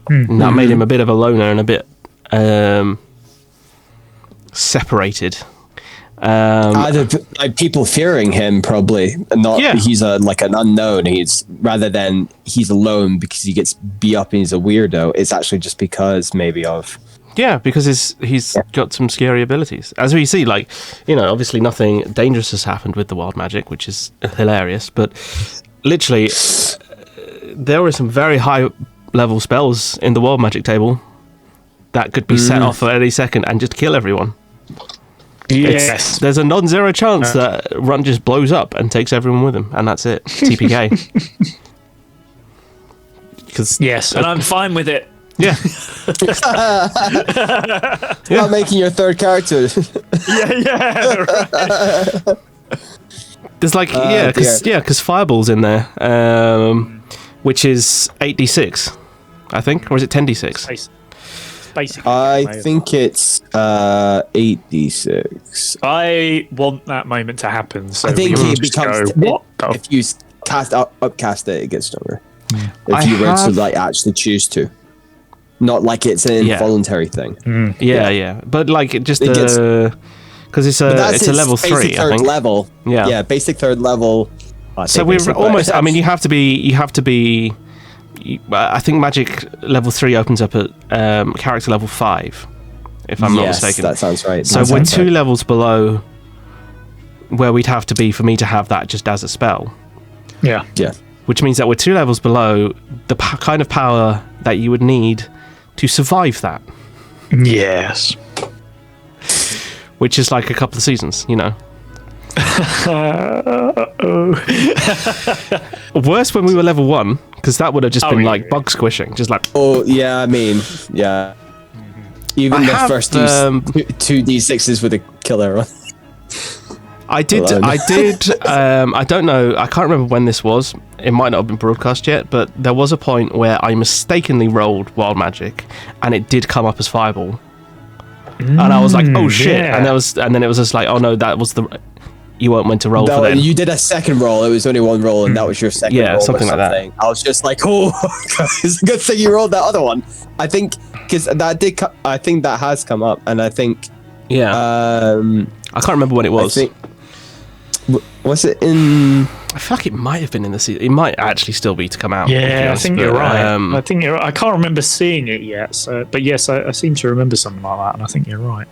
And that made him a bit of a loner and a bit separated. Like people fearing him, probably not. He's like an unknown. He's rather than he's alone because he gets beat up and he's a weirdo. It's actually just because maybe of because he's got some scary abilities. As we see, like obviously nothing dangerous has happened with the wild magic, which is hilarious. But literally, there were some very high level spells in the wild magic table that could be set off at any second and just kill everyone. Yes. There's a non-zero chance that Runt just blows up and takes everyone with him, and that's it. TPK. And I'm fine with it. Yeah. You're not making your third character. Right. There's like because Fireball's in there, which is 8d6, I think, or is it 10d6? Basically, I think it's 8d6. I want that moment to happen. So I think it becomes what? If you upcast it gets stronger. If you were to like actually choose to, not like it's an involuntary thing. Yeah. But like it just because it's a level 3. Third I think level. Yeah, basic third level. So we're almost. I mean, you have to be. I think Magic level 3 opens up at character level 5, if I'm not mistaken. That sounds right. So we're 2 levels below where we'd have to be for me to have that just as a spell. Yeah. Which means that we're 2 levels below the kind of power that you would need to survive that. Yes. Which is like a couple of seasons, Worse when we were level 1, because that would have just been like bug squishing, just like. Oh yeah, I mean, yeah. Even the first 2 d6s with a killer. I did. I don't know. I can't remember when this was. It might not have been broadcast yet, but there was a point where I mistakenly rolled wild magic, and it did come up as Fireball. And I was like, "Oh shit!" And then it was just like, "Oh no, that was the." you weren't meant to roll for them. You did a second roll. It was only one roll, and that was your second roll. Yeah, something like that. I was just like, oh, it's a good thing you rolled that other one. I think because that did. I think that has come up, and I think. Yeah. I can't remember when it was. Was it in? I feel like it might have been in the season. It might actually still be to come out. Yeah, I think you're right. I think you're right. I can't remember seeing it yet. So, but yes, I seem to remember something like that, and I think you're right.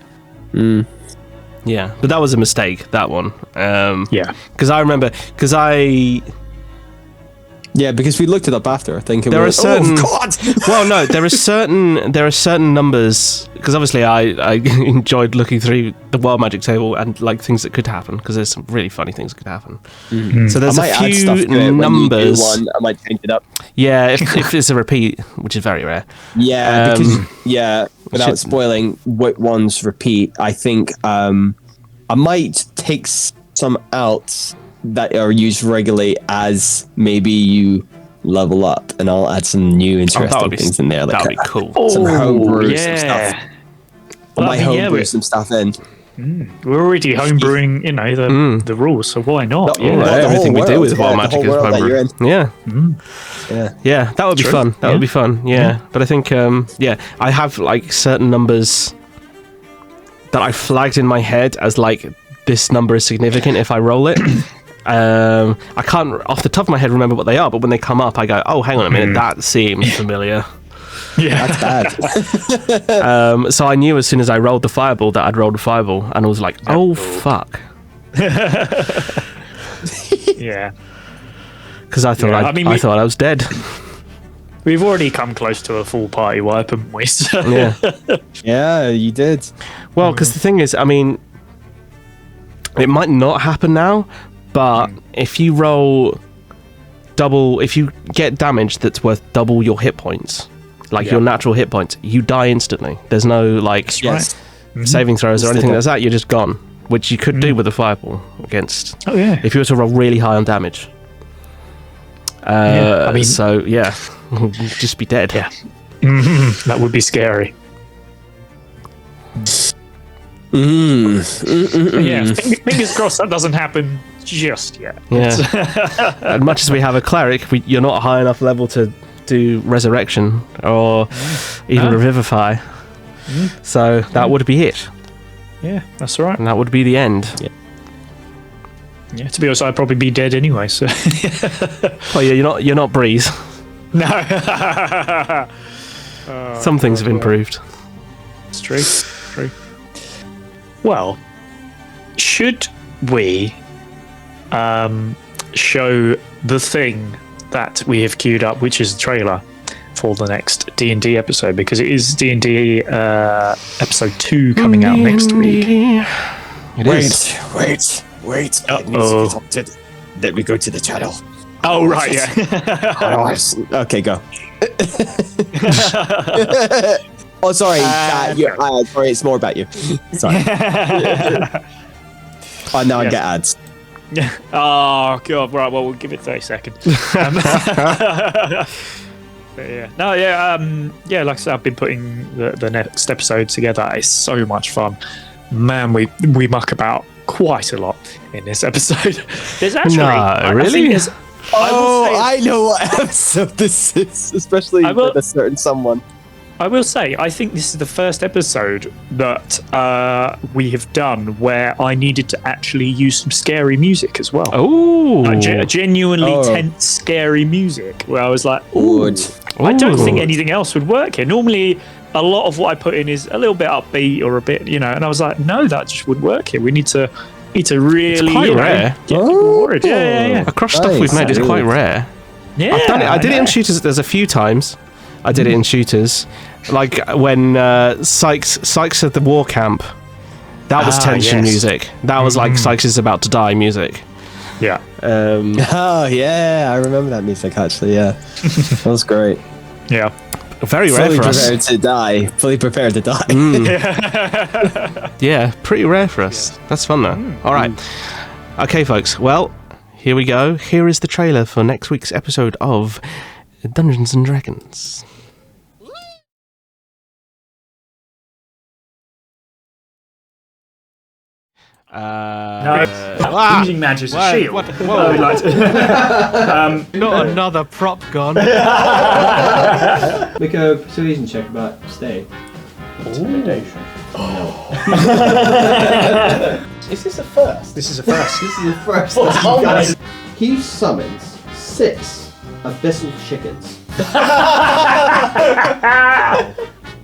Yeah, but that was a mistake. That one. Yeah, because I remember Yeah, because we looked it up after. I think there are certain. Oh God! Well, no, there are certain numbers because obviously I enjoyed looking through the Wild Magic table and like things that could happen because there's some really funny things that could happen. Mm-hmm. So there's a few numbers. One, I might change it up. Yeah, if it's a repeat, which is very rare. Yeah, without spoiling what ones repeat, I think I might take some out that are used regularly as maybe you level up, and I'll add some new interesting things in there. Like that'd be cool. Some homebrew, some stuff. I might homebrew some stuff in. We're already homebrewing, the rules, so why not? Everything we do with Wild Magic is homebrew. Yeah. Yeah, that would be fun. That would be fun. Yeah, but I think I have like certain numbers that I flagged in my head as like this number is significant if I roll it. I can't off the top of my head remember what they are, but when they come up I go, oh, hang on a minute, that seems familiar. Yeah, that's bad. So I knew as soon as I rolled the fireball that I'd rolled a fireball, and I was like, oh fuck. Yeah, because I thought I thought I was dead. We've already come close to a full party wipe, haven't we? So. Yeah, you did. Well, because the thing is, I mean, it might not happen now, but if you roll double, if you get damage that's worth double your hit points, like your natural hit points, you die instantly. There's no like saving throws or anything like that. You're just gone, which you could do with a fireball against. Oh yeah. If you were to roll really high on damage. So yeah, just be dead. Yeah, that would be scary. Yeah, fingers crossed that doesn't happen just yet. Yeah. As much as we have a cleric, you're not high enough level to do resurrection or even revivify. So that would be it. Yeah, that's right. And that would be the end. Yeah, to be honest, I'd probably be dead anyway. So. Oh yeah, you're not Breeze. No. Some things have improved. It's true. Well, should we show the thing that we have queued up, which is the trailer for the next D&D episode, because it is D&D episode 2 coming out next week. Wait. Let me go to the channel. Oh, right, yeah. Okay, go. Oh, sorry. Sorry, it's more about you. Sorry. Oh, now I get ads. Oh, God. Right, well, we'll give it 30 seconds. Like I said, I've been putting the next episode together. It's so much fun. Man, we muck about quite a lot in this episode. There's actually... really? I know what episode this is, especially with a certain someone. I will say, I think this is the first episode that we have done where I needed to actually use some scary music as well. Oh, genuinely tense, scary music. Where I was like, "Ooh, I don't think anything else would work here." Normally, a lot of what I put in is a little bit upbeat or a bit, and I was like, "No, that just wouldn't work here. We need to really." It's quite rare. Get people worried. Yeah. Across stuff we've made, it's quite rare. Yeah, I've done it. I did it in shooters. There's a few times. I did it in shooters, like when Sykes at the war camp. That was tension music. That was like Sykes is about to die music. Yeah. Oh yeah, I remember that music actually. Yeah, that was great. Yeah. Very rare for us. Fully prepared to die. Yeah, pretty rare for us. That's fun though. All right. Okay, folks. Well, here we go. Here is the trailer for next week's episode of Dungeons and Dragons. Using Madge as a shield. Whoa. Not another prop gone. Make a persuasion check about staying. Intimidation. Is this a first? This is a first. This is the first. Oh my. He summons 6 abyssal chickens.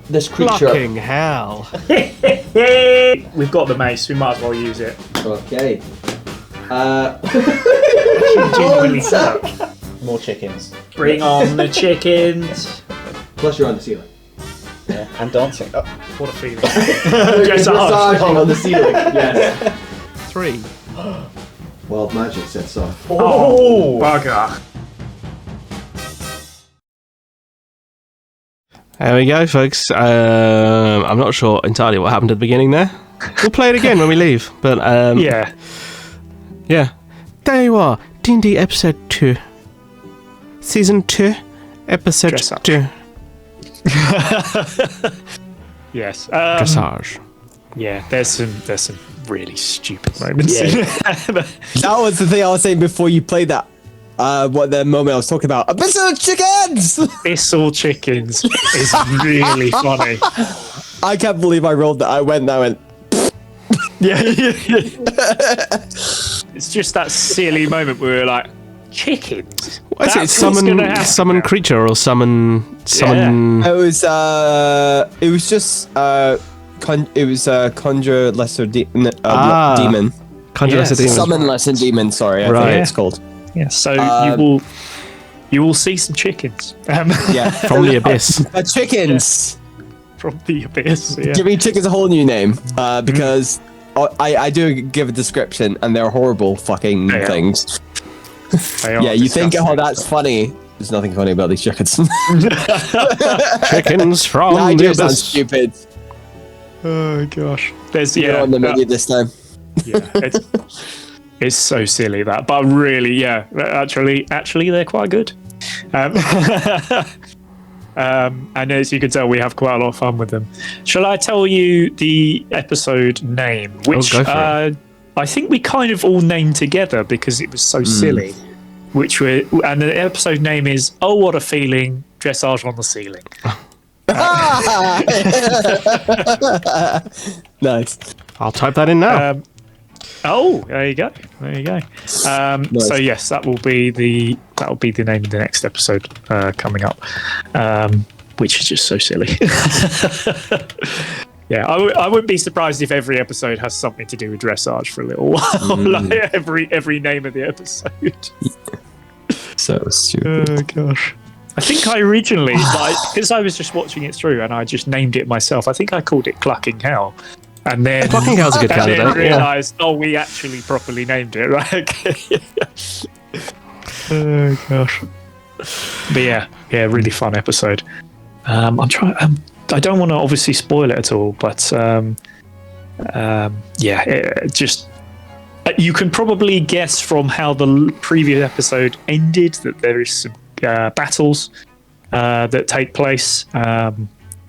This creature. Fucking hell. We've got the mace. We might as well use it. Okay. Genuinely hurt. More chickens. Bring on the chickens. Plus you're on the ceiling. Yeah. And dancing. Oh. What a feeling. Dressaging on the ceiling. Yes. 3. Wild magic sets off. Oh, bugger. There we go, folks. I'm not sure entirely what happened at the beginning there. We'll play it again when we leave. But Yeah. There you are. D&D episode 2. Season 2. Episode Dress up. 2. Yes. Dressage. Yeah, there's some really stupid moments. Yeah. That was the thing I was saying before you played that. What the moment I was talking about. Abyssal chickens! Abyssal chickens is really funny. I can't believe I rolled that. I went. Yeah. It's just that silly moment where we're like, chickens? What is it? That's what's gonna happen Summon now. creature or summon. It was just conjure lesser demon. Conjure Yes. lesser demon. Summon lesser demon. Sorry, I Right. think it's called. Yeah, so Um, you will see some chickens. Yeah, From the abyss. chickens. From the abyss. Yeah. Giving chickens a whole new name because I do give a description and they're horrible fucking They are. things. They are Yeah, you think, disgusting. that's funny. There's nothing funny about these chickens. Chickens from The the idea sounds abyss. stupid. Oh gosh. There's You're on the menu this time. It's so silly that, but really, yeah, actually they're quite good. And as you can tell, we have quite a lot of fun with them. Shall I tell you the episode name, which go for it. I think we kind of all named together because it was so silly. And the episode name is "Oh, What a Feeling!" Dressage on the Ceiling. Nice. I'll type that in now. There you go. So yes, that will be the name of the next episode coming up, which is just so silly. Yeah, I wouldn't be surprised if every episode has something to do with dressage for a little while. Like every name of the episode. So stupid. Oh gosh. I think I originally, because I was just watching it through and I just named it myself. I think I called it Clucking Hell. And then Clucking Hell's a good and candidate. then realised, we actually properly named it, right? Okay. Oh gosh. But yeah, really fun episode. I'm trying. I don't want to obviously spoil it at all, but you can probably guess from how the previous episode ended that there is some battles that take place.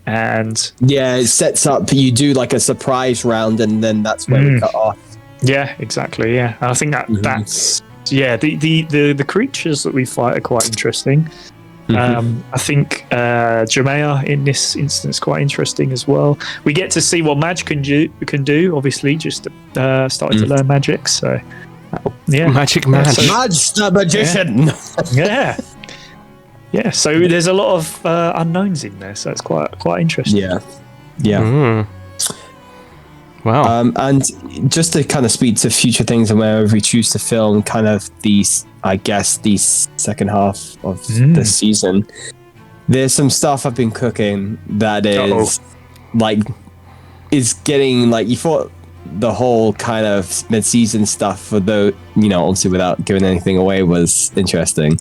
And yeah, it sets up. You do like a surprise round, and then that's where we cut off. Yeah, exactly. Yeah, I think that's the creatures that we fight are quite interesting. I think Jamea in this instance quite interesting as well. We get to see what Madge can do. Obviously, just starting to learn magic. So Magic Madge. Madge the magician. Yeah, so there's a lot of unknowns in there, so it's quite interesting. Yeah. Wow. And just to kind of speak to future things and wherever we choose to film, kind of the second half of this season, there's some stuff I've been cooking that is getting like, you thought the whole kind of mid-season stuff, for the obviously without giving anything away, was interesting.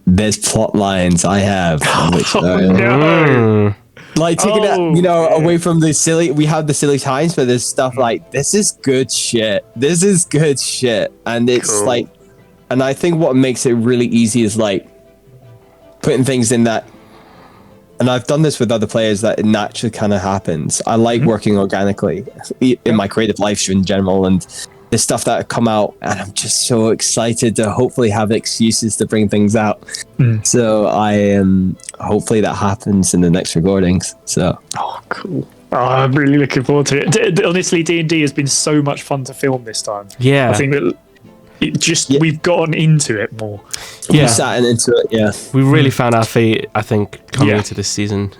There's plot lines I have, which like taking that away from the silly. We have the silly times, but there's stuff like this is good shit. And it's like, and I think what makes it really easy is like putting things in that and I've done this with other players, that it naturally kind of happens. I like working organically in my creative life in general, and the stuff that come out, and I'm just so excited to hopefully have excuses to bring things out. So I am hopefully that happens in the next recordings. So cool. Oh, I'm really looking forward to it. Honestly, D&D has been so much fun to film this time. Yeah, I think that we've gotten into it more. Yeah, we sat into it. Yeah, we really found our feet, I think, coming into this season.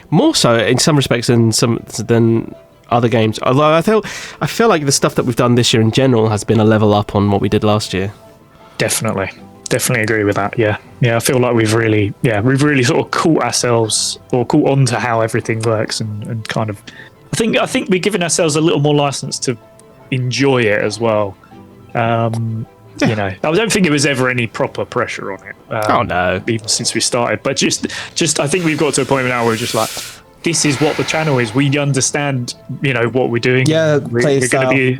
More so in some respects than other games. Although I feel like the stuff that we've done this year in general has been a level up on what we did last year. Definitely agree with that. Yeah. I feel like we've really sort of caught ourselves or caught on to how everything works, and kind of I think we're giving ourselves a little more license to enjoy it as well. You know, I don't think there was ever any proper pressure on it. Oh no, even since we started. But just I think we've got to a point now where we're just like, this is what the channel is. We understand, you know, what we're doing. Yeah, we're going to be.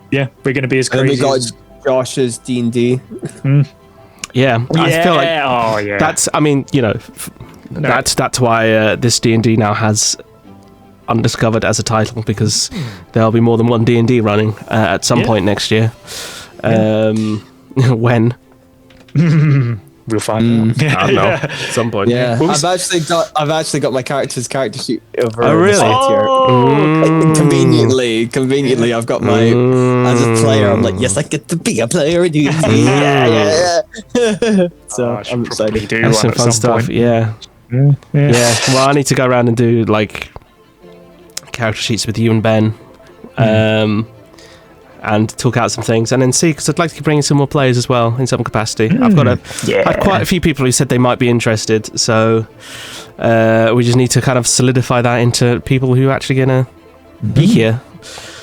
Yeah, we're going to be as crazy. And we got Josh's D&D. Yeah, I feel like that's. I mean, you know, that's why this D&D now has Undiscovered as a title, because there'll be more than one D&D running at some point next year. When we'll find out. I don't know. At some point. Yeah, I've actually got my character sheet over. Oh really? Conveniently, I've got my as a player. I'm like, yes, I get to be a player. Yeah. So I'm excited. That's some fun stuff. Yeah. Well, I need to go around and do like character sheets with you and Ben. And talk out some things, and then see, because I'd like to bring in some more players as well in some capacity. I've got had quite a few people who said they might be interested, so we just need to kind of solidify that into people who are actually gonna be here.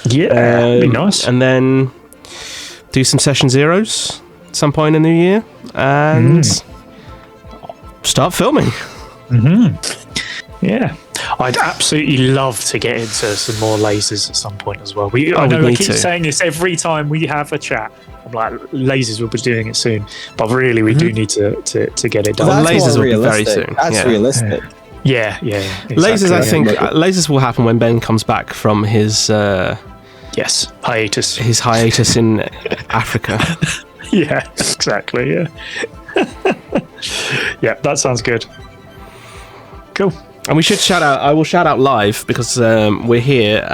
Yeah, be nice. And then do some session zeros at some point in the new year, and start filming. Yeah. I'd absolutely love to get into some more lasers at some point as well. I know I keep saying this every time we have a chat. I'm like, lasers, we'll be doing it soon. But really, we do need to get it done. Well, lasers will be very soon. That's realistic. Yeah. Exactly. Lasers, I think, lasers will happen when Ben comes back from his... hiatus. His hiatus in Africa. Yeah, exactly, yeah. Yeah, that sounds good. Cool. And we should shout out, I will shout out live, because we're here,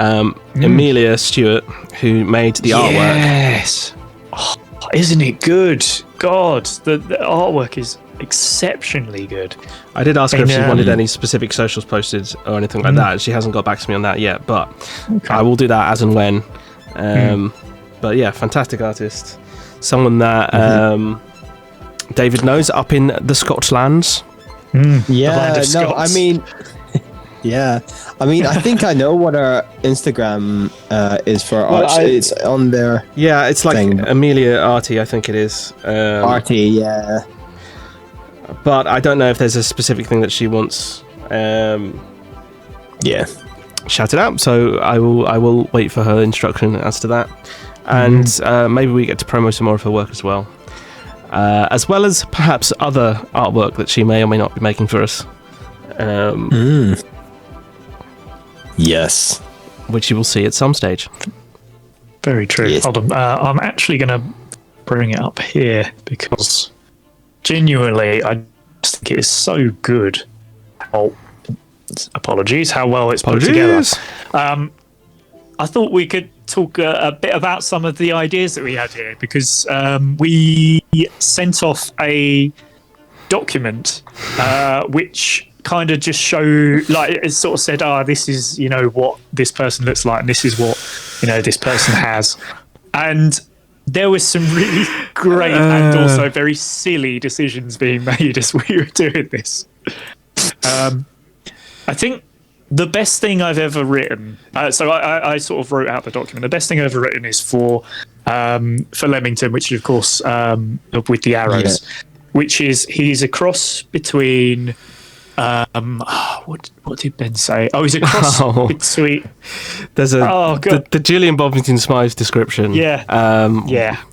Amelia Stewart, who made the artwork. Yes. Oh, isn't it good? God, the artwork is exceptionally good. I did ask her if she wanted any specific socials posted or anything like that. She hasn't got back to me on that yet, but I will do that as and when. But yeah, fantastic artist. Someone that David knows up in the Scotlands. Yeah, no, I mean, I think I know what our Instagram is for art. It's on there. Yeah, it's like Amelia Arty, I think it is. Arty, yeah. But I don't know if there's a specific thing that she wants. Shout it out. So I will wait for her instruction as to that, and maybe we get to promo some more of her work as well. As well as perhaps other artwork that she may or may not be making for us. Yes. Which you will see at some stage. Very true. Yes. Hold on. I'm actually going to bring it up here, because genuinely, I just think it is so good. Apologies, how well it's put together. I thought we could talk a bit about some of the ideas that we had here, because we sent off a document which kind of just it sort of said, this is, you know, what this person looks like, and this is what, you know, this person has. And there was some really great and also very silly decisions being made as we were doing this. I think the best thing I've ever written, so I sort of wrote out the document. The best thing I've ever written is for Leamington, which is, of course, with the arrows, which is, he's a cross between, what did Ben say? Oh, he's a cross between... There's the Gillian Bovington Smythe description. Yeah.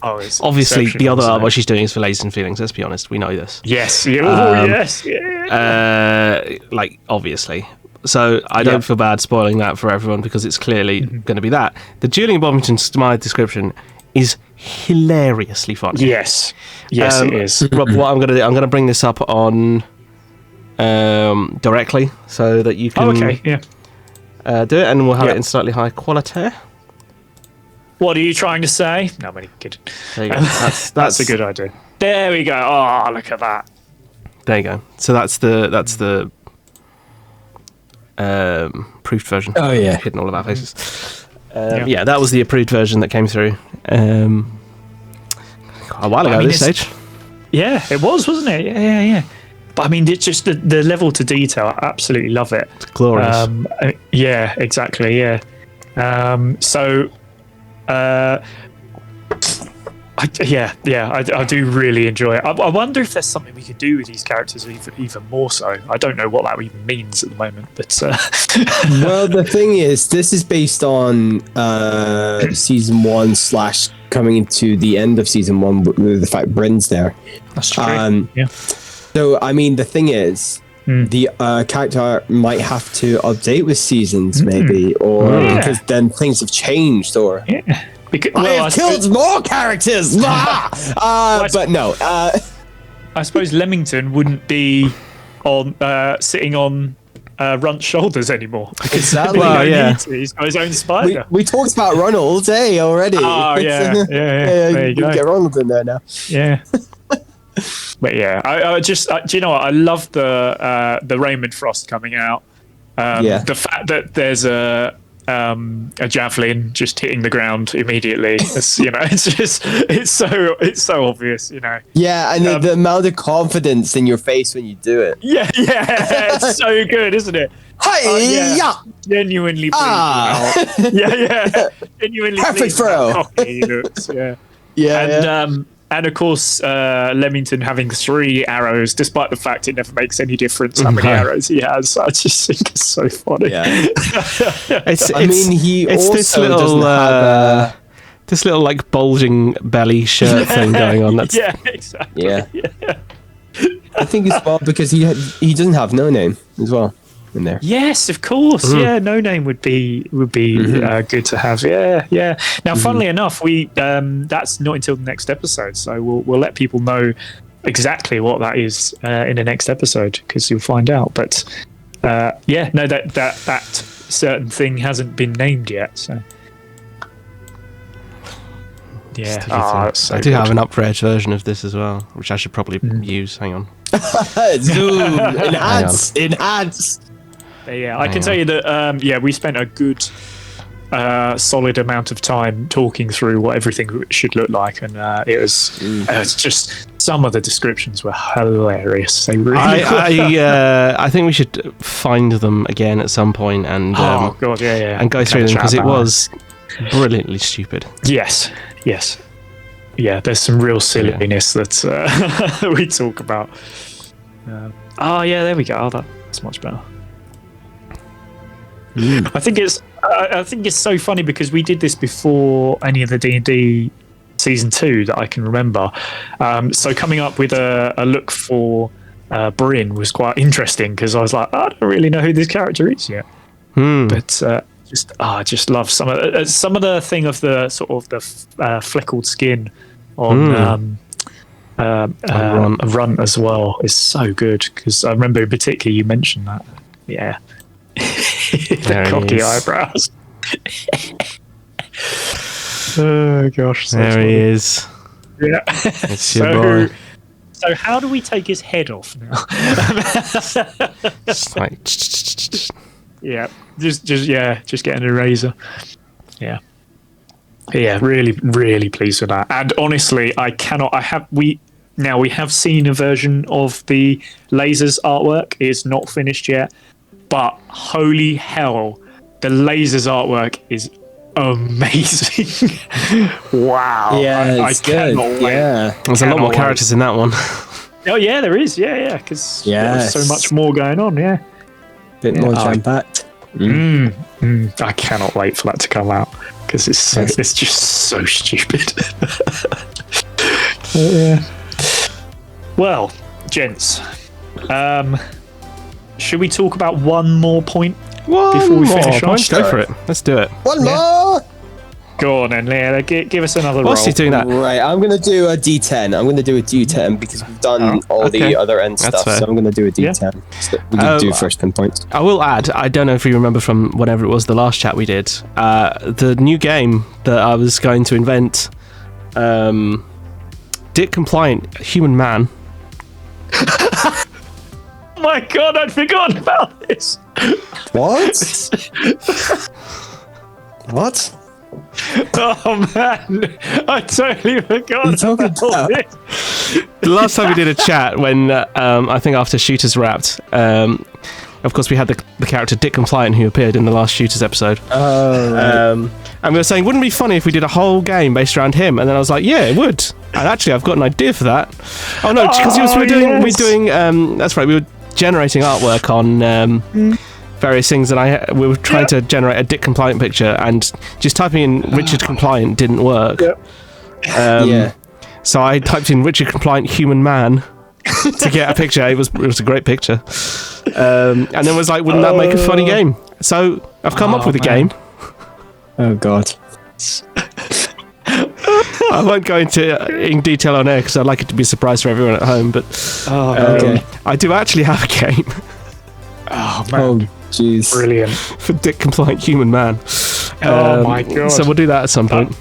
Obviously, the other art, what she's doing is for Lasers and Feelings, let's be honest, we know this. Yes. Yes. like obviously. So I don't feel bad spoiling that for everyone because it's clearly going to be that. The dueling in Bovington's my description is hilariously funny. Yes, it is. Rob, what I'm going to do, I'm going to bring this up on directly so that you can do it, and we'll have it in slightly higher quality. What are you trying to say? No, I'm only kidding. There you go. That's a good idea. There we go. Oh, look at that. There you go. So that's the approved version. Oh yeah, hidden all of our faces. Yeah, that was the approved version that came through a while ago at this stage. Yeah, it was, wasn't it? Yeah. But I mean, it's just the level to detail. I absolutely love it. It's glorious. Yeah, exactly. Yeah. I do really enjoy it. I wonder if there's something we could do with these characters even more so. I don't know what that even means at the moment, but well, the thing is, this is based on season 1 / coming into the end of season 1 with the fact Bryn's there. That's true. Yeah. So I mean, the thing is, the character might have to update with seasons, maybe, or because then things have changed, or. Yeah. Because, I have killed more characters! But no. I suppose Leamington wouldn't be on sitting on Runt's shoulders anymore. Exactly. He's got his own spider. We talked about Ron all day already. Oh, yeah. There you go. Get Ronald in there now. Yeah. But yeah, I just do you know what? I love the Raymond Frost coming out. The fact that there's a javelin just hitting the ground immediately. It's so obvious, Yeah, and the amount of confidence in your face when you do it. Yeah, it's so good, isn't it? Hi, genuinely. Yeah. Genuinely. Perfect throw. Cocky he looks. Yeah. Yeah. And of course, Leamington having 3 arrows, despite the fact it never makes any difference how many arrows he has. I just think it's so funny. Yeah. It's also this little doesn't have this little like bulging belly shirt thing going on. That's exactly. Yeah. I think it's well because he doesn't have no name as well in there. Yes, of course. Yeah, no name would be good to have. Yeah. Now, funnily enough, we that's not until the next episode, so we'll let people know exactly what that is in the next episode because you'll find out. But that certain thing hasn't been named yet. So yeah, I do have an up-reg version of this as well, which I should probably use. Hang on. Zoom enhance. Yeah, I can tell you that. We spent a good, solid amount of time talking through what everything should look like, and it was just some of the descriptions were hilarious. They really. I think we should find them again at some point and and go through them because it was brilliantly stupid. Yes. Yeah, there's some real silliness that we talk about. There we go. Oh, that's much better. I think it's so funny because we did this before any of the D&D season 2 that I can remember. So coming up with a look for Bryn was quite interesting because I was like, I don't really know who this character is yet. But I just love some of the thing of the sort of the fleckled skin on Runt as well is so good because I remember in particular you mentioned that. Yeah. The cocky eyebrows. Oh gosh, there he is. Yeah. It's your boy. So how do we take his head off now? Just like just get an eraser. Yeah, really, really pleased with that. And honestly, we have seen a version of the lasers artwork. It's not finished yet. But holy hell, the lasers artwork is amazing. Wow. Yeah, it's good. Wait. Yeah. There's a lot more characters in that one. Oh, yeah, there is. Yeah, because there's so much more going on, yeah. Bit more jam-packed. I cannot wait for that to come out because it's just so stupid. Yeah. Well, gents, should we talk about one more point One before we more finish point. off? Go for it. Let's do it. One more. Go on, and Leah, give us another Whilst roll. he's doing that, Right, I'm gonna do a D10. I'm gonna do a D10 because we've done all okay. the other end That's stuff. fair. So I'm gonna do a D10. So we can do first pinpoints. I will add, I don't know if you remember from whenever it was the last chat we did, the new game that I was going to invent, Dick Compliant Human Man. Oh my god, I'd forgotten about this. What? What? Oh man, I totally forgot What are you talking about about? this. The last time we did a chat, when I think after Shooters wrapped, of course we had the character Dick Compliant who appeared in the last Shooters episode. Oh. And we were saying, wouldn't it be funny if we did a whole game based around him? And then I was like, yeah, it would. And actually, I've got an idea for that. Oh no, because we were doing. That's right, we were generating artwork on various things, and we were trying to generate a Dick Compliant picture, and just typing in Richard Compliant didn't work. Yeah. So I typed in Richard Compliant Human Man to get a picture. It was a great picture. And then was like, wouldn't that make a funny game? So I've come up with a game. Oh god. I won't go into in detail on air because I'd like it to be a surprise for everyone at home. But okay. I do actually have a game Oh man, Oh jeez. brilliant. for Dick Compliant Human Man. Oh my god. So we'll do that at some point.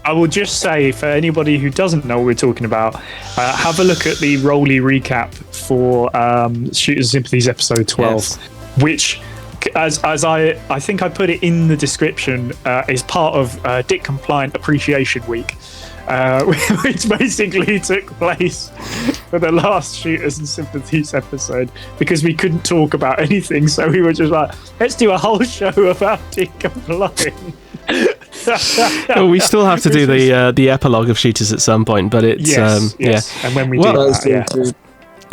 I will just say, for anybody who doesn't know what we're talking about, have a look at the Rolly recap for Shooters and Sympathies episode 12, Yes. which, as I think I put it in the description, is part of Dick Compliant Appreciation Week, which basically took place for the last Shooters and Sympathies episode, because we couldn't talk about anything, so we were just like, let's do a whole show about Dick Compliant. Well, we still have to do the epilogue of Shooters at some point, but it's yes. And when we do that,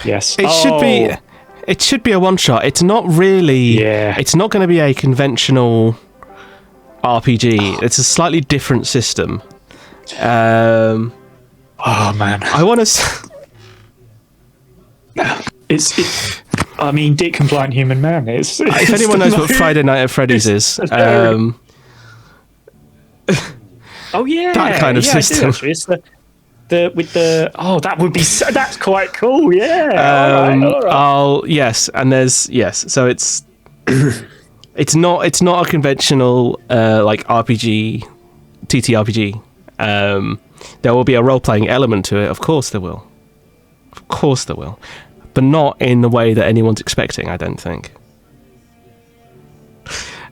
yes, it should be a one shot. It's not really. Yeah. It's not going to be a conventional RPG. It's a slightly different system. Oh man, I want to. it's. I mean, Dick Compliant Human Man. It's If anyone knows what Friday Night at Freddy's is, oh yeah, that kind of yeah, I do, system. actually. It's the with the that would be that's quite cool. Yeah. All right. Yes, and there's so it's it's not a conventional like RPG, TTRPG. There will be a role playing element to it. Of course there will. But not in the way that anyone's expecting, I don't think.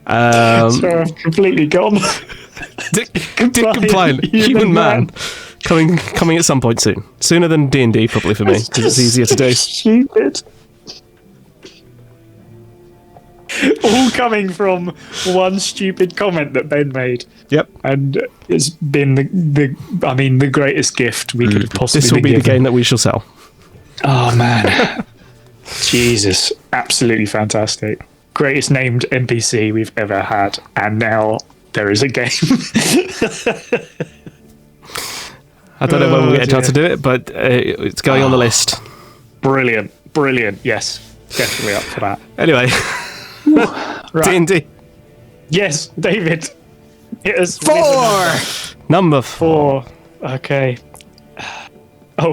Sorry, I've completely gone. Dick Compliant Human Man coming at some point soon. Sooner than D&D probably for me, because it's easier to do. Stupid. All coming from one stupid comment that Ben made. Yep. And it's been the greatest gift we could have possibly This will be given. the game that we shall sell. Oh man. Jesus. Absolutely fantastic. Greatest named NPC we've ever had, and now there is a game. I don't know when we'll get a chance to do it, but it's going on the list. Brilliant. Yes. Definitely up for that. Anyway. Right. D&D. Yes, David. Hit us. 4. Number 4. Okay. Oh,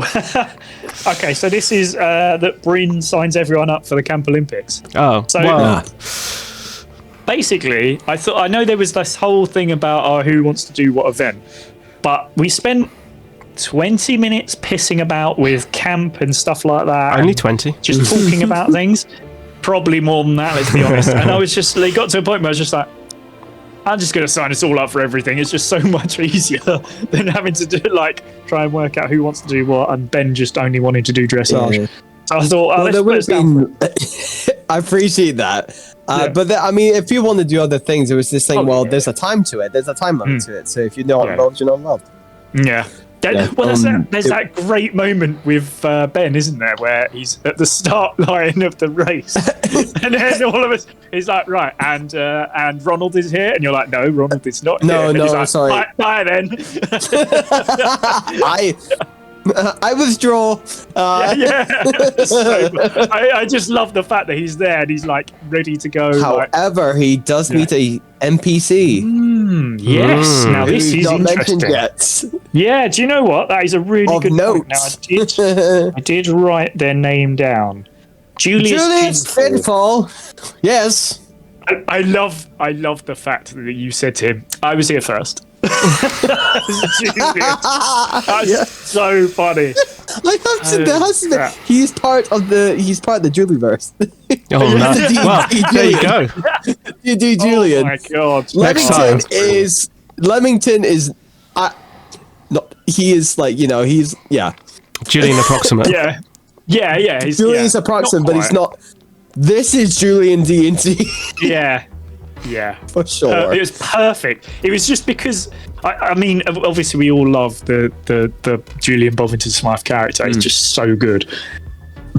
okay. So this is that Bryn signs everyone up for the Camp Olympics. Oh, So well. basically, I know there was this whole thing about who wants to do what event, but we spent 20 minutes pissing about with camp and stuff like that. Only and 20. Just talking about things. Probably more than that, let's be honest. And I was just, it got to a point where I was just like, I'm just going to sign us all up for everything. It's just so much easier than having to do try and work out who wants to do what, and Ben just only wanting to do dressage. Yeah. So I thought, Well, let's there put would us have down. been. I appreciate that. Yeah. But I mean, if you want to do other things, it was this thing. Oh, yeah. There's a time to it. There's a time limit to it. So if you're not involved, you're not involved. Yeah. Yeah, Well, there's that great moment with Ben, isn't there, where he's at the start line of the race, and then all of us, he's like, right, and Ronald is here, and you're like, no, Ronald is not here. No, And no, he's like, sorry. Bye then. I withdraw. I just love the fact that he's there and he's like ready to go. However, he does meet a NPC. Yes. Now this is not interesting. mentioned yet. Yeah. Do you know what? That is a really good note. point. Now I did write their name down. Julius Finfall. Yes. I love the fact that you said to him, "I was here first." That's so funny. I have to. He's part of the Julieverse. Oh no! Well, there you go. You do, Julian. Oh my god! Leamington is. He is like he's Julian approximate. Yeah. He's, Julian's approximate, but he's not. This is Julian D&D. Yeah, for sure. It was perfect. It was just because I mean, obviously we all love the Julian Bovington Smythe character. He's just so good.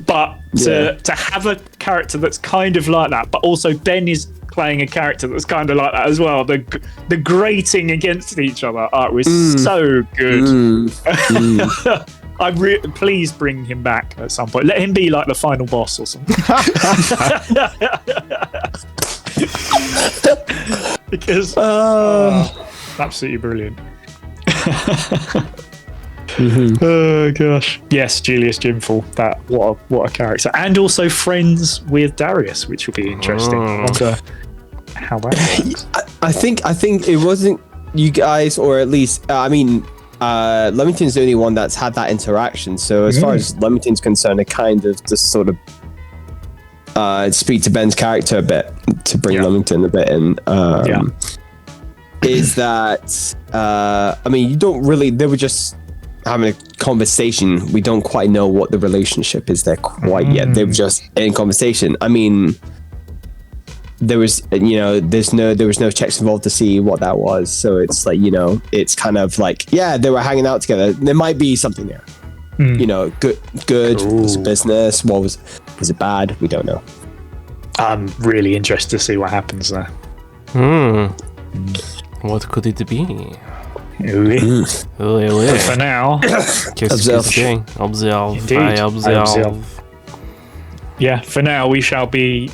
But to have a character that's kind of like that, but also Ben is playing a character that's kind of like that as well. The grating against each other was so good. Please bring him back at some point. Let him be like the final boss or something. Because absolutely brilliant. Oh gosh, yes, Julius Jimfall. That what a character, and also friends with Darius, which will be interesting. I wonder how that works. I think it wasn't you guys, or at least Leamington's the only one that's had that interaction. So as far as Leamington's concerned, it kind of just sort of speak to Ben's character a bit to bring Leamington a bit in. Is that you don't really, they were just having a conversation. We don't quite know what the relationship is there quite yet. They were just in conversation. I mean, there was no checks involved to see what that was. So it's like, it's kind of like, they were hanging out together. There might be something there. Good. Was it business? Was it bad? We don't know. I'm really interested to see what happens there. What could it be? But for now, observe. Yeah, for now we shall be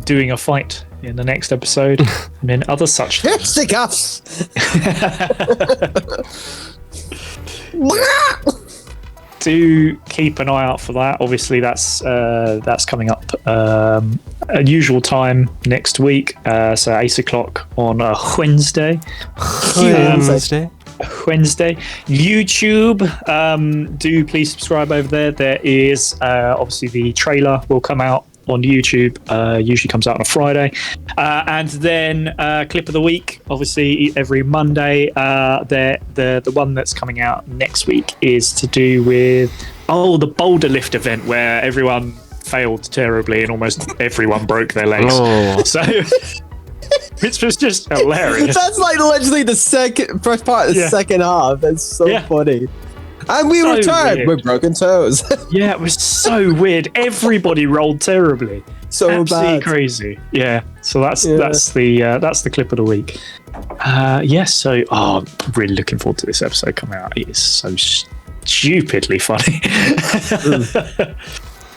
doing a fight in the next episode, and then other such fisticuffs. Do keep an eye out for that. Obviously, that's coming up at usual time next week. So 8:00 on a Wednesday. Wednesday. YouTube. Do please subscribe over there. There is obviously the trailer will come out on YouTube. Usually comes out on a Friday, and then clip of the week. Obviously every Monday. The one that's coming out next week is to do with the boulder lift event where everyone failed terribly and almost everyone broke their legs. So. Which was just hilarious. That's like literally the first part of the second half. That's so funny. And we returned with broken toes. Yeah, it was so weird. Everybody rolled terribly. So absolutely bad. Crazy. Yeah. So that's the clip of the week. So I'm really looking forward to this episode coming out. It is so stupidly funny.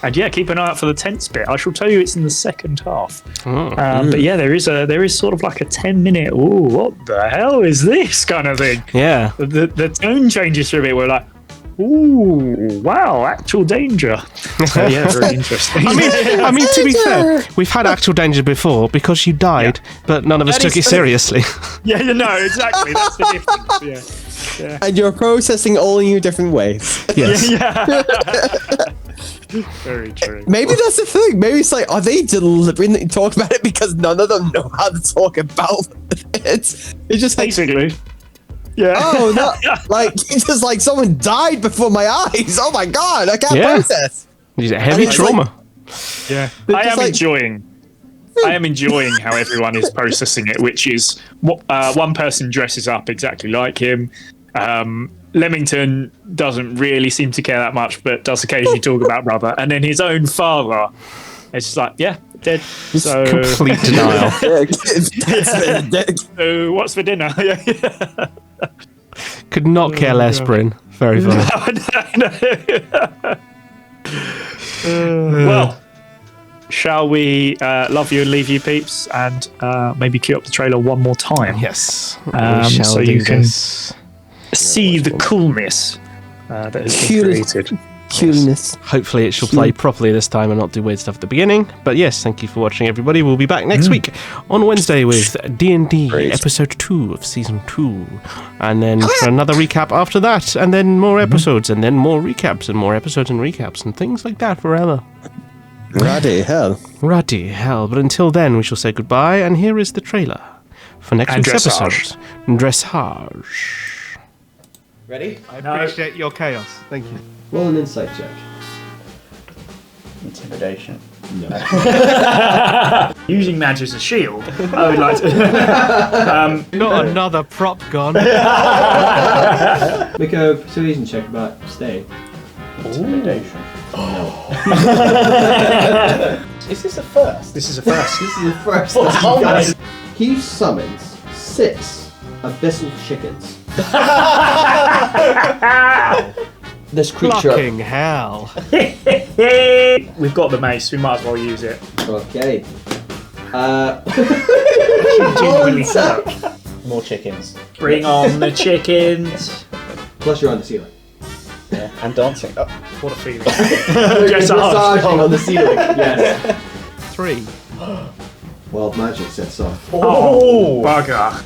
And keep an eye out for the tense bit. I shall tell you it's in the second half. But there is sort of like a 10-minute, what the hell is this kind of thing. Yeah. The tone changes for a bit. We're like, ooh, wow, actual danger. So, very interesting. I mean, to be fair, we've had actual danger before because you died, but none of us took it seriously. Exactly. That's the difference. Yeah. And you're processing all in your different ways. Yes. Very true. Maybe that's the thing. Maybe it's like, are they deliberately talking about it because none of them know how to talk about it? It's just like, basically. Yeah. Oh no! Like it's just like someone died before my eyes. Oh my god! I can't process. It's a heavy trauma. I am enjoying how everyone is processing it, which is one person dresses up exactly like him. Leamington doesn't really seem to care that much, but does occasionally talk about brother. And then his own father, it's just like, dead. So complete denial. So what's for dinner? Could not care less, Bryn. Very funny. Well, shall we love you and leave you, peeps, and maybe cue up the trailer one more time? Yes. So you can see the coolness that has been created. Coolness. Hopefully it shall play properly this time and not do weird stuff at the beginning. But yes, thank you for watching, everybody. We'll be back next week on Wednesday with D&D episode 2 of season 2, and then for another recap after that, and then more episodes, and then more recaps, and more episodes and recaps, and things like that forever. Ruddy hell. Ruddy hell. But until then, we shall say goodbye, and here is the trailer for next week's episode. Dressage. Ready? I appreciate your chaos. Thank you. Roll an insight check. Intimidation. No. Using magic as a shield, I would like to. Not another prop gun. Make a persuasion check about staying. Intimidation. Is this a first? This is a first. This is the first Oh, time, guys. He summons 6 abyssal chickens. This creature. Fucking hell. We've got the mace. We might as well use it. Okay. Genuinely so. More chickens. Bring on the chickens. Plus you're on the ceiling. Yeah, and dancing. Oh. What a feeling. Dressaging on the ceiling. Yes. 3. Wild magic sets off. Oh, bugger.